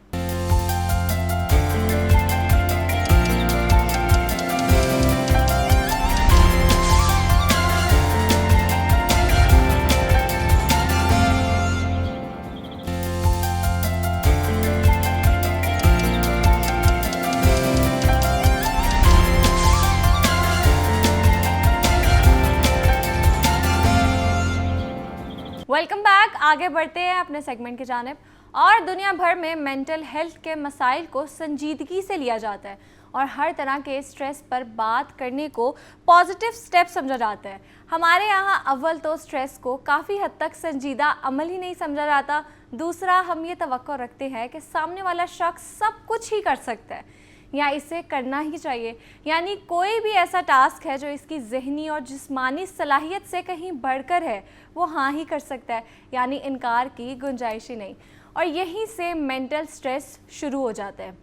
Welcome back. आगे बढ़ते हैं अपने सेगमेंट की जानिब। और दुनिया भर में मेंटल हेल्थ के मसाइल को संजीदगी से लिया जाता है और हर तरह के स्ट्रेस पर बात करने को पॉजिटिव स्टेप समझा जाता है। हमारे यहाँ अव्वल तो स्ट्रेस को काफ़ी हद तक संजीदा अमल ही नहीं समझा जाता, दूसरा हम ये तवक्को रखते हैं कि सामने वाला शख्स सब कुछ ही कर सकता है या इसे करना ही चाहिए, यानी कोई भी ऐसा टास्क है जो इसकी ज़हनी और जिस्मानी सलाहियत से कहीं बढ़कर है वो हाँ ही कर सकता है, यानी इनकार की गुंजाइश ही नहीं। और यहीं से मेंटल स्ट्रेस शुरू हो जाता है।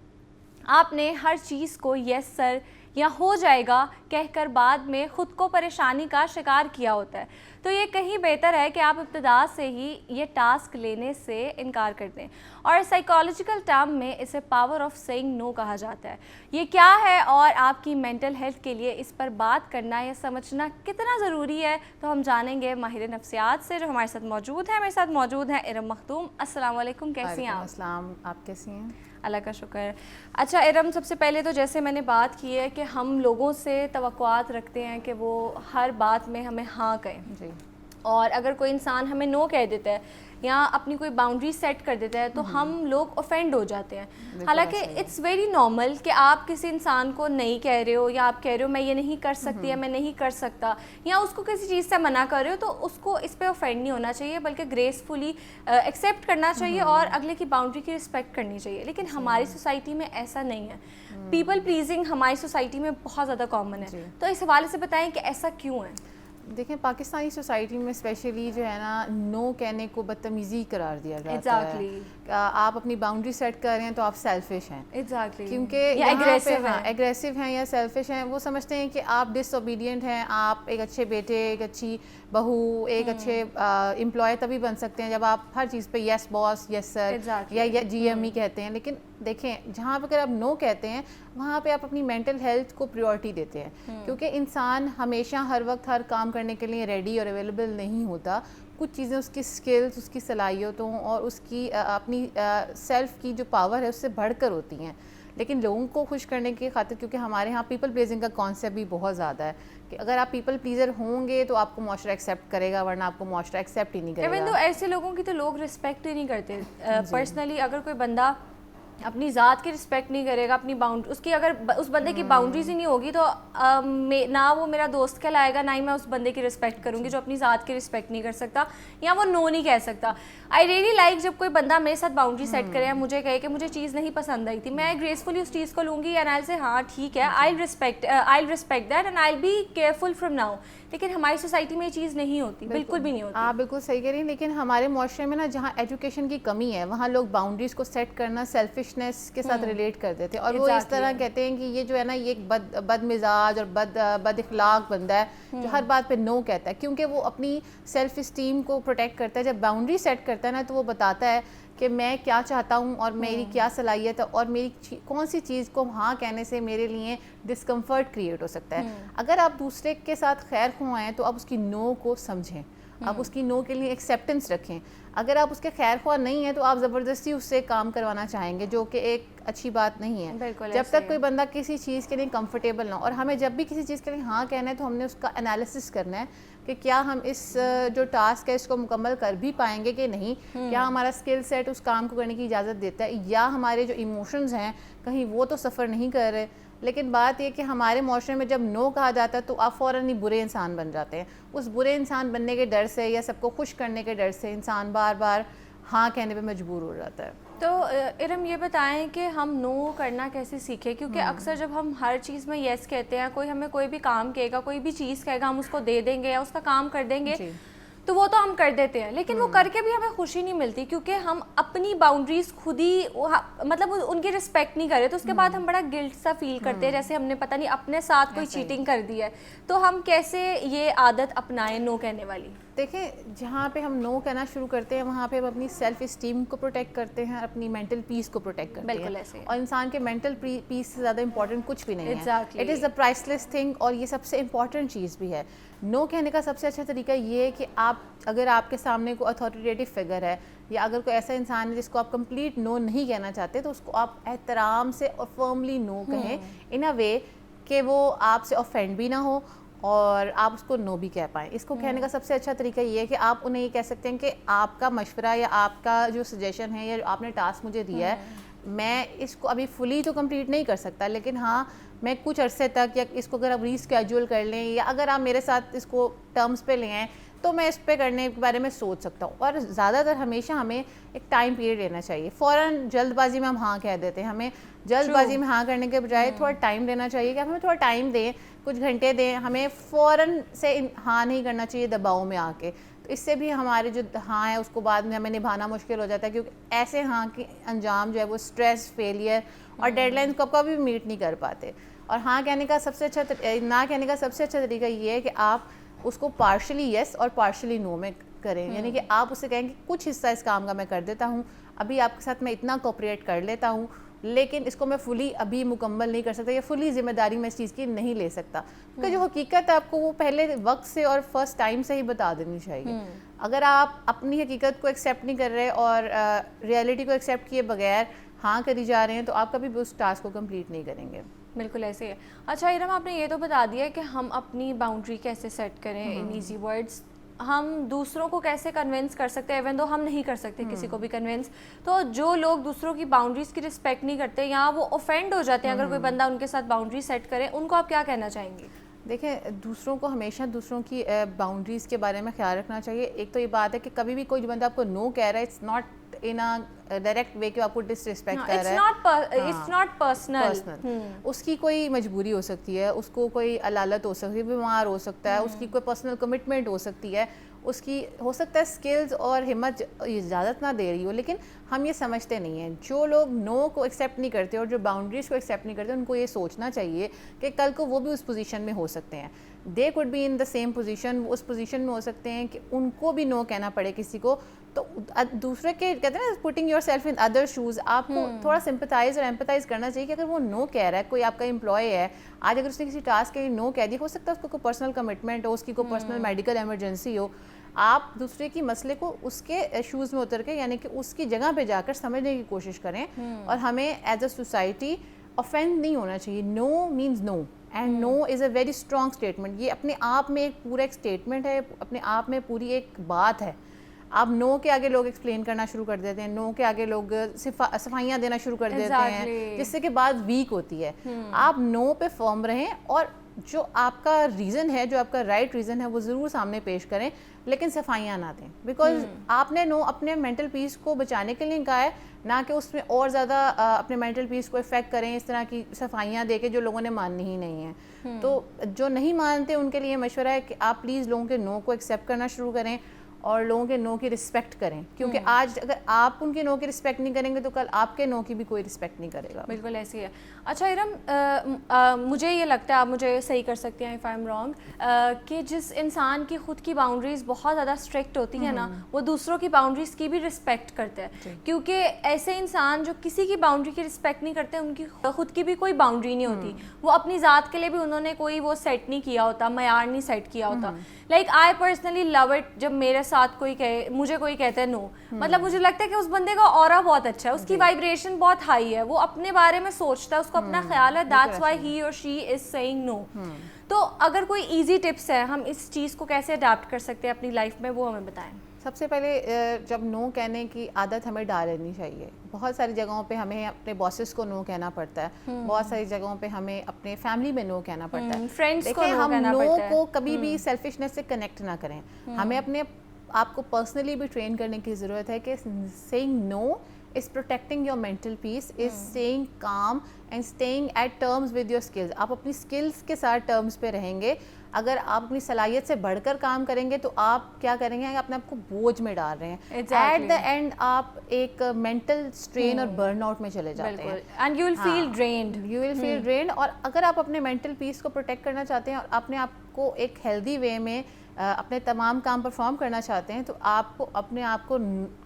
आपने हर चीज़ को यस सर या हो जाएगा कहकर बाद में ख़ुद को परेशानी का शिकार किया होता है। तो ये कहीं बेहतर है कि आप इब्तिदा से ही ये टास्क लेने से इनकार कर दें। और साइकोलॉजिकल टर्म में इसे पावर ऑफ सेइंग नो कहा जाता है। ये क्या है और आपकी मेंटल हेल्थ के लिए इस पर बात करना या समझना कितना ज़रूरी है, तो हम जानेंगे माहिर नफ्सियात से जो हमारे साथ मौजूद है। मेरे साथ मौजूद हैं इरम मखदूम। अस्सलाम वालेकुम, कैसी हैं आप? अस्सलाम, आप कैसी हैं? अल्लाह का शुक्र। अच्छा इरम, सबसे पहले तो जैसे मैंने बात की है कि हम लोगों से तवक्कुआत रखते हैं कि वो हर बात में हमें हाँ कहें जी। और अगर कोई इंसान हमें नो कह देता है या अपनी कोई बाउंड्री सेट कर देता है तो हम लोग ऑफेंड हो जाते हैं। हालांकि इट्स वेरी नॉर्मल कि आप किसी इंसान को नहीं कह रहे हो या आप कह रहे हो मैं ये नहीं कर सकती या मैं नहीं कर सकता, या उसको किसी चीज़ से मना कर रहे हो, तो उसको इस पे ऑफेंड नहीं होना चाहिए बल्कि ग्रेसफुली एक्सेप्ट करना चाहिए और अगले की बाउंड्री की रिस्पेक्ट करनी चाहिए। लेकिन हमारी सोसाइटी में ऐसा नहीं है। पीपल प्लीजिंग हमारी सोसाइटी में बहुत ज़्यादा कॉमन है, तो इस हवाले से बताएं कि ऐसा क्यों है? देखें, पाकिस्तानी सोसाइटी में स्पेशली जो है ना, नो कहने को बदतमीज़ी करार दिया जाता है। आप अपनी बाउंड्री सेट कर रहे हैं तो आप सेल्फिश हैं। क्योंकि एग्रेसिव हैं या सेल्फिश हैं, वो समझते हैं कि आप डिसओबीडियंट हैं। आप एक अच्छे बेटे, एक अच्छी बहू, एक अच्छे एम्प्लॉय तभी बन सकते हैं जब आप हर चीज़ पे यस बॉस, यस सर या GM ही कहते हैं। लेकिन देखें, जहाँ पर अगर आप नो कहते हैं वहाँ पे आप अपनी मेंटल हेल्थ को प्रायोरिटी देते हैं, क्योंकि इंसान हमेशा हर वक्त हर काम करने के लिए रेडी और अवेलेबल नहीं होता। कुछ चीज़ें उसकी स्किल्स, उसकी सलाहियतों और उसकी अपनी सेल्फ की जो पावर है उससे बढ़कर होती हैं। लेकिन लोगों को खुश करने की खातिर, क्योंकि हमारे यहाँ पीपल प्लीजिंग का कॉन्सेप्ट भी बहुत ज़्यादा है कि अगर आप पीपल प्लीजर होंगे तो आपको मुआशरा एक्सेप्ट करेगा, वरना आपको मुआशरा एक्सेप्ट ही नहीं करेगा। तो ऐसे लोगों की तो लोग रिस्पेक्ट ही नहीं करते। पर्सनली अगर कोई बंदा अपनी ज़ात की रिस्पेक्ट नहीं करेगा, अपनी बाउंड्री उसकी अगर उस बंदे की बाउंड्रीज ही नहीं होगी तो ना वो मेरा दोस्त कहलाएगा, ना ही मैं उस बंदे की रिस्पेक्ट करूँगी जो अपनी ज़ात की रिस्पेक्ट नहीं कर सकता या वो नो नहीं कह सकता। आई रियली लाइक जब कोई बंदा मेरे साथ बाउंड्री सेट करे या मुझे कहे कि मुझे चीज़ नहीं पसंद आई थी, मैं ग्रेसफुली उस चीज़ को लूँगी एंड आई से हाँ ठीक है, I respect that and I be careful from now. लेकिन हमारी सोसाइटी में ये चीज़ नहीं होती, बिल्कुल भी नहीं होती। आप बिल्कुल सही कह रही हैं, लेकिन हमारे मुआशरे में ना जहाँ एजुकेशन की कमी है वहाँ लोग बाउंड्रीज को सेट करना सेल्फिशनेस के साथ रिलेट कर देते हैं और वो इस तरह कहते हैं कि ये जो है ना ये एक बदमिजाज और बद इखलाक बंदा है जो हर बात पे नो कहता है, क्योंकि वो अपनी सेल्फ इस्टीम को प्रोटेक्ट करता है। जब बाउंड्री सेट करता है ना तो वो बताता है कि मैं क्या चाहता हूँ और मेरी क्या सलाहियत है और मेरी कौन सी चीज़ को हाँ कहने से मेरे लिए डिस्कम्फर्ट क्रिएट हो सकता है। अगर आप दूसरे के साथ खैर ख्वाह हैं तो आप उसकी नो को समझें, आप उसकी नो के लिए एक्सेप्टेंस रखें। अगर आप उसके खैर ख्वाह नहीं है तो आप ज़बरदस्ती उससे काम करवाना चाहेंगे, जो कि एक अच्छी बात नहीं है। जब तक कोई बंदा किसी चीज़ के लिए कंफर्टेबल ना हो, और हमें जब भी किसी चीज़ के लिए हाँ कहना है तो हमने उसका एनालिसिस करना है कि क्या हम इस जो टास्क है इसको मुकम्मल कर भी पाएंगे कि नहीं, क्या हमारा स्किल सेट उस काम को करने की इजाज़त देता है, या हमारे जो इमोशंस हैं कहीं वो तो सफ़र नहीं कर रहे। लेकिन बात यह कि हमारे माशरे में जब नो कहा जाता है तो आप फ़ौरन ही बुरे इंसान बन जाते हैं। उस बुरे इंसान बनने के डर से या सबको खुश करने के डर से इंसान बार बार हाँ कहने पे मजबूर हो जाता है। तो इरम ये बताएं कि हम नो करना कैसे सीखें, क्योंकि अक्सर जब हम हर चीज़ में येस कहते हैं, कोई हमें कोई भी काम कहेगा, कोई भी चीज़ कहेगा, हम उसको दे देंगे या उसका काम कर देंगे तो वो तो हम कर देते हैं, लेकिन वो करके भी हमें खुशी नहीं मिलती क्योंकि हम अपनी बाउंड्रीज खुद ही मतलब उनकी रिस्पेक्ट नहीं करे। तो उसके बाद हम बड़ा गिल्ट सा फील करते हैं जैसे हमने पता नहीं अपने साथ कोई चीटिंग कर दी है। तो हम कैसे ये आदत अपनाएं नो कहने वाली? देखें, जहाँ पे हम नो कहना शुरू करते हैं वहाँ पे हम अपनी सेल्फ इस्टीम को प्रोटेक्ट करते हैं, अपनी मेंटल पीस को प्रोटेक्ट करते हैं। ऐसे। और इंसान के मेंटल पीस से ज़्यादा इंपॉर्टेंट कुछ भी नहीं है। It is the priceless thing, और ये सबसे इंपॉर्टेंट चीज़ भी है। नो कहने का सबसे अच्छा तरीका ये है कि आप अगर आपके सामने कोई अथॉरिटेटिव फिगर है या अगर कोई ऐसा इंसान है जिसको आप कंप्लीट नो नहीं कहना चाहते तो उसको आप एहतराम से और फर्मली नो कहें इन अ वे कि वो आपसे ऑफेंड भी ना हो और आप उसको नो भी कह पाएँ। इसको कहने का सबसे अच्छा तरीका ये है कि आप उन्हें ये कह सकते हैं कि आपका मशवरा या आपका जो सजेशन है या जो आपने टास्क मुझे दिया है, मैं इसको अभी फुली तो कंप्लीट नहीं कर सकता, लेकिन हाँ मैं कुछ अरसे तक या इसको अगर आप रीस्केड्यूल कर लें या अगर आप मेरे साथ इसको टर्म्स पे ले आएँ तो मैं इस पे करने के बारे में सोच सकता हूँ। और ज़्यादातर हमेशा हमें एक टाइम पीरियड लेना चाहिए। फ़ौरन जल्दबाजी में हम हाँ कह देते हैं, हमें जल्दबाजी में हाँ करने के बजाय थोड़ा टाइम देना चाहिए कि आप हमें थोड़ा टाइम दें, कुछ घंटे दें। हमें फ़ौरन से हाँ नहीं करना चाहिए दबाव में आके, तो इससे भी हमारे जो हाँ है उसको बाद में हमें निभाना मुश्किल हो जाता है, क्योंकि ऐसे हाँ की अंजाम जो है वो स्ट्रेस, फेलियर और डेडलाइन को कभी भी मीट नहीं कर पाते। और हाँ कहने का सबसे अच्छा ना कहने का सबसे अच्छा तरीका ये है कि आप उसको पार्शली येस और पार्शली नो में करें, यानी कि आप उससे कहें कि कुछ हिस्सा इस काम का मैं कर देता हूँ, अभी आपके साथ मैं इतना कोऑपरेट कर लेता हूँ, लेकिन इसको मैं फुली अभी मुकम्मल नहीं कर सकता या फुली जिम्मेदारी मैं इस चीज़ की नहीं ले सकता। क्योंकि जो हकीकत है आपको वो पहले वक्त से और फर्स्ट टाइम से ही बता देनी चाहिए। अगर आप अपनी हकीकत को एक्सेप्ट नहीं कर रहे और रियलिटी को एक्सेप्ट किए बगैर हाँ करी जा रहे हैं तो आप कभी भी उस टास्क को कंप्लीट नहीं करेंगे। बिल्कुल ऐसे है। अच्छा इरम, आपने ये तो बता दिया कि हम अपनी बाउंड्री कैसे सेट करें इन ईजी वर्ड्स, हम दूसरों को कैसे कन्विंस कर सकते हैं, इवन दो हम नहीं कर सकते किसी को भी कन्विंस। तो जो लोग दूसरों की बाउंड्रीज की रिस्पेक्ट नहीं करते या वो ऑफेंड हो जाते हैं अगर कोई बंदा उनके साथ बाउंड्री सेट करे, उनको आप क्या कहना चाहेंगे? देखें, दूसरों को हमेशा दूसरों की बाउंड्रीज़ के बारे में ख्याल रखना चाहिए। एक तो ये बात है कि कभी भी कोई बंदा आपको नो कह रहा है, it's not in a direct way कि आपको डिसरिस्पेक्ट कर रहा है, इट्स नॉट पर्सनल। उसकी कोई मजबूरी हो सकती है, उसको कोई अलालत हो सकती है, बीमार हो सकता है, उसकी कोई पर्सनल कमिटमेंट हो सकती है, उसकी हो सकता है स्किल्स और हिम्मत इजाज़त ना दे रही हो, लेकिन हम ये समझते नहीं हैं। जो लोग नो को एक्सेप्ट नहीं करते और जो बाउंड्रीज़ को एक्सेप्ट नहीं करते, उनको ये सोचना चाहिए कि कल को वो भी उस पोजीशन में हो सकते हैं। They could be in the same position, वो उस पोजीशन में हो सकते हैं कि उनको भी नो कहना पड़े किसी को। तो दूसरे के कहते हैं ना, putting your self in other shoes, आपको थोड़ा सिंपथाइज और एम्पथाइज करना चाहिए कि अगर वो नो कह रहा है, कोई आपका एम्प्लॉय है, आज अगर उसने किसी टास्क के लिए नो कह दिया, हो सकता है उसको कोई पर्सनल कमिटमेंट हो, उसकी कोई पर्सनल मेडिकल इमरजेंसी हो, आप दूसरे की मसले को उसके शूज़ में उतर के यानी कि उसकी जगह पे जाकर समझने की कोशिश करें। और हमें एज अ सोसाइटी ऑफेंड नहीं होना चाहिए। No means no and no is a very strong statement. ये अपने आप में एक पूरा एक स्टेटमेंट है, अपने आप में पूरी एक बात है। आप नो के आगे लोग एक्सप्लेन करना शुरू कर देते हैं, नो के आगे लोग सफाइयाँ देना शुरू कर देते हैं, जिससे कि बात वीक होती है। आप नो पे फर्म रहें और जो आपका रीज़न है, जो आपका राइट रीज़न है, वो ज़रूर सामने पेश करें, लेकिन सफाइयाँ ना दें, बिकॉज आपने नो अपने मेंटल पीस को बचाने के लिए कहा है, ना कि उसमें और ज़्यादा अपने मेंटल पीस को इफ़ेक्ट करें इस तरह की सफाइयाँ दे के जो लोगों ने माननी ही नहीं है। तो जो नहीं मानते उनके लिए मशवरा है कि आप प्लीज़ लोगों के नो को एक्सेप्ट करना शुरू करें और लोगों के नो की रिस्पेक्ट करें, क्योंकि आज अगर आप उनके नो की रिस्पेक्ट नहीं करेंगे तो कल आपके नो की भी कोई रिस्पेक्ट नहीं करेगा। बिल्कुल ऐसी है। अच्छा इरम, मुझे ये लगता है, आप मुझे सही कर सकते हैं इफ़ आई एम रॉन्ग, कि जिस इंसान की खुद की बाउंड्रीज़ बहुत ज़्यादा स्ट्रिक्ट होती है ना, वो दूसरों की बाउंड्रीज़ की भी रिस्पेक्ट करते हैं, क्योंकि ऐसे इंसान जो किसी की बाउंड्री की रिस्पेक्ट नहीं करते, उनकी खुद की भी कोई बाउंड्री नहीं होती, वो अपनी ज़ात के लिए भी उन्होंने कोई वो सेट नहीं किया होता, मयार नहीं सेट किया होता। Like I personally love it जब मेरे साथ कोई कहे, मुझे कोई कहता है नो, मतलब मुझे लगता है कि उस बंदे का ऑरा बहुत अच्छा है, उसकी वाइब्रेशन बहुत हाई है, वो अपने बारे में सोचता है, उसको अपना ख्याल है, दैट्स व्हाई ही और शी इज सेइंग नो। तो अगर कोई इजी टिप्स है, हम इस चीज़ को कैसे अडेप्ट कर सकते हैं अपनी लाइफ में, वो हमें बताएं। सबसे पहले जब नो कहने की आदत हमें डाल लेनी चाहिए। बहुत सारी जगहों पे हमें अपने बॉसेस को नो कहना पड़ता है, बहुत सारी जगहों पे हमें अपने फैमिली में नो कहना पड़ता है, फ्रेंड्स को हम नो को कभी भी सेल्फिशनेस से कनेक्ट ना करें। हमें अपने आपको पर्सनली भी ट्रेन करने की ज़रूरत है कि saying no is protecting your mental peace, is staying calm and staying at terms with your skills। आप अपनी skills के साथ terms पे रहेंगे। अगर आप अपनी सलाहियत से बढ़कर काम करेंगे तो आप क्या करेंगे, अपने आप को बोझ में डाल रहे हैं। एट द एंड आप एक मेंटल स्ट्रेन और बर्नआउट में चले जाते हैं, and you will feel drained, you will feel drained. और अगर आप अपने मेंटल पीस को प्रोटेक्ट करना चाहते हैं और अपने आप को एक हेल्दी वे में अपने तमाम काम परफॉर्म करना चाहते हैं, तो आपको अपने आप को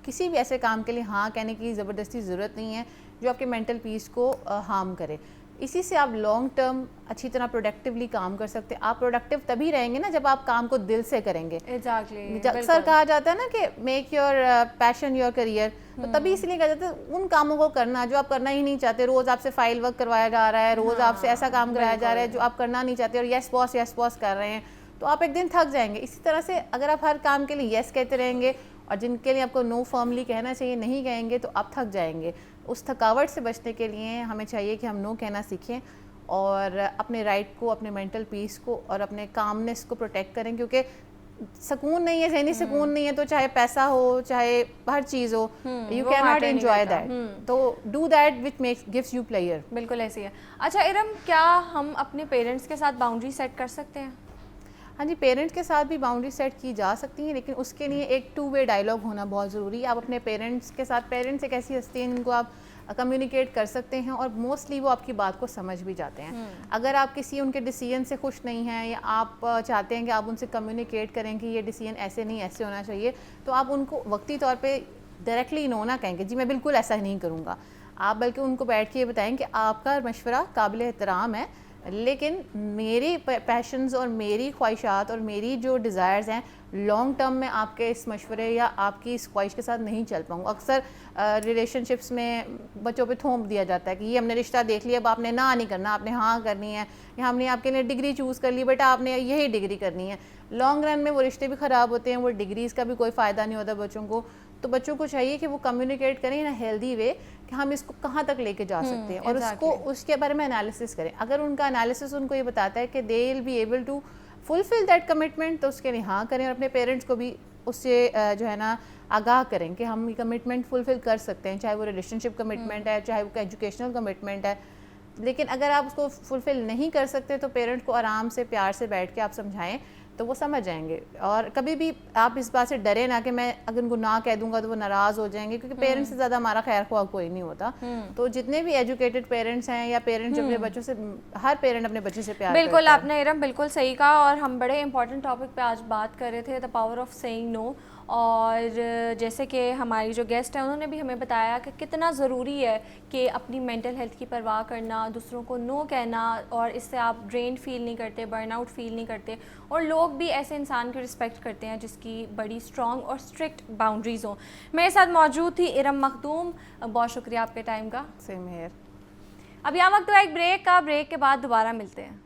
किसी भी ऐसे काम के लिए हाँ कहने की ज़बरदस्ती ज़रूरत नहीं है जो आपके मेंटल पीस को हार्म करे। इसी से आप लॉन्ग टर्म अच्छी तरह प्रोडक्टिवली काम कर सकते हैं। आप प्रोडक्टिव तभी रहेंगे ना जब आप काम को दिल से करेंगे। अक्सर कहा जाता है ना कि make your passion your career, तो तभी इसलिए कहा जाता है उन कामों को करना जो आप करना ही नहीं चाहते। रोज़ आपसे फाइल वर्क करवाया जा रहा है, रोज़ आपसे ऐसा काम कराया जा रहा है जो आप करना नहीं चाहते, और यस बॉस कर रहे हैं, तो आप एक दिन थक जाएंगे। इसी तरह से अगर आप हर काम के लिए यस कहते रहेंगे और जिनके लिए आपको नो फर्मली कहना चाहिए नहीं कहेंगे, तो आप थक जाएंगे। उस थकावट से बचने के लिए हमें चाहिए कि हम नो कहना सीखें और अपने राइट को, अपने मेंटल पीस को और अपने कामनेस को प्रोटेक्ट करें, क्योंकि सुकून नहीं है, ज़हनी सुकून नहीं है, तो चाहे पैसा हो, चाहे हर चीज़ हो, you can not enjoy that. तो do that which makes gives you pleasure. बिल्कुल ऐसी है। अच्छा इरम, क्या हम अपने पेरेंट्स के साथ बाउंड्री सेट कर सकते हैं? हाँ जी, पेरेंट्स के साथ भी बाउंड्री सेट की जा सकती हैं, लेकिन उसके लिए एक 2 वे डायलॉग होना बहुत ज़रूरी है। आप अपने पेरेंट्स के साथ, पेरेंट्स एक ऐसी हस्ती हैं जिनको आप कम्युनिकेट कर सकते हैं और मोस्टली वो आपकी बात को समझ भी जाते हैं। अगर आप किसी उनके डिसीजन से खुश नहीं हैं या आप चाहते हैं कि आप उनसे कम्युनिकेट करें कि ये डिसीजन ऐसे नहीं ऐसे होना चाहिए, तो आप उनको वक्ती तौर पे डायरेक्टली नो ना कहेंगे जी मैं बिल्कुल ऐसा नहीं करूँगा। आप बल्कि उनको बैठ के ये बताएं कि आपका मशवरा काबिल एहतराम है, लेकिन मेरी पैशंस और मेरी ख्वाहिशात और मेरी जो डिज़ायर्स हैं लॉन्ग टर्म में आपके इस मशवरे या आपकी इस ख्वाहिश के साथ नहीं चल पाऊँगा। अक्सर रिलेशनशिप्स में बच्चों पे थोप दिया जाता है कि ये हमने रिश्ता देख लिया, अब आपने ना नहीं करना, आपने हाँ करनी है, या हमने आपके लिए डिग्री चूज़ कर ली, बेटा आपने यही डिग्री करनी है। लॉन्ग रन में वो रिश्ते भी ख़राब होते हैं, वो डिग्रीज़ का भी कोई फ़ायदा नहीं होता बच्चों को। तो बच्चों को चाहिए कि वो कम्युनिकेट करें इन हेल्दी वे कि हम इसको कहाँ तक लेके जा सकते हैं और उसको उसके बारे में एनालिसिस करें। अगर उनका एनालिसिस उनको ये बताता है कि they will be able to fulfil that commitment, तो उसके लिए हाँ करें और अपने पेरेंट्स को भी उससे जो है ना आगाह करें कि हम ये कमिटमेंट फुलफिल कर सकते हैं, चाहे वो रिलेशनशिप कमिटमेंट है, चाहे वो एजुकेशनल कमिटमेंट है। लेकिन अगर आप उसको फुलफिल नहीं कर सकते तो पेरेंट्स को आराम से प्यार से बैठ के आप समझाएं तो वो समझ जाएंगे। और कभी भी आप इस बात से डरे ना कि मैं अगर उनको ना कह दूंगा तो वो नाराज़ हो जाएंगे, क्योंकि पेरेंट्स से ज़्यादा हमारा खैर ख्वाह कोई नहीं होता। तो जितने भी एजुकेटेड पेरेंट्स हैं या पेरेंट्स अपने बच्चों से, हर पेरेंट अपने बच्चे से प्यार बिल्कुल आपने इरम बिल्कुल सही कहा। और हम बड़े इंपॉर्टेंट टॉपिक पे आज बात कर रहे थे, the power of saying no. और जैसे कि हमारी जो गेस्ट हैं उन्होंने भी हमें बताया कि कितना ज़रूरी है कि अपनी मेंटल हेल्थ की परवाह करना, दूसरों को नो कहना, और इससे आप ड्रेन फील नहीं करते, बर्नआउट फील नहीं करते, और लोग भी ऐसे इंसान की रिस्पेक्ट करते हैं जिसकी बड़ी स्ट्रॉन्ग और स्ट्रिक्ट बाउंड्रीज़ हों। मेरे साथ मौजूद थी इरम मखदूम, बहुत शुक्रिया आपके टाइम का। Same here. अब यहाँ वक्त हुआ एक ब्रेक का, ब्रेक के बाद दोबारा मिलते हैं।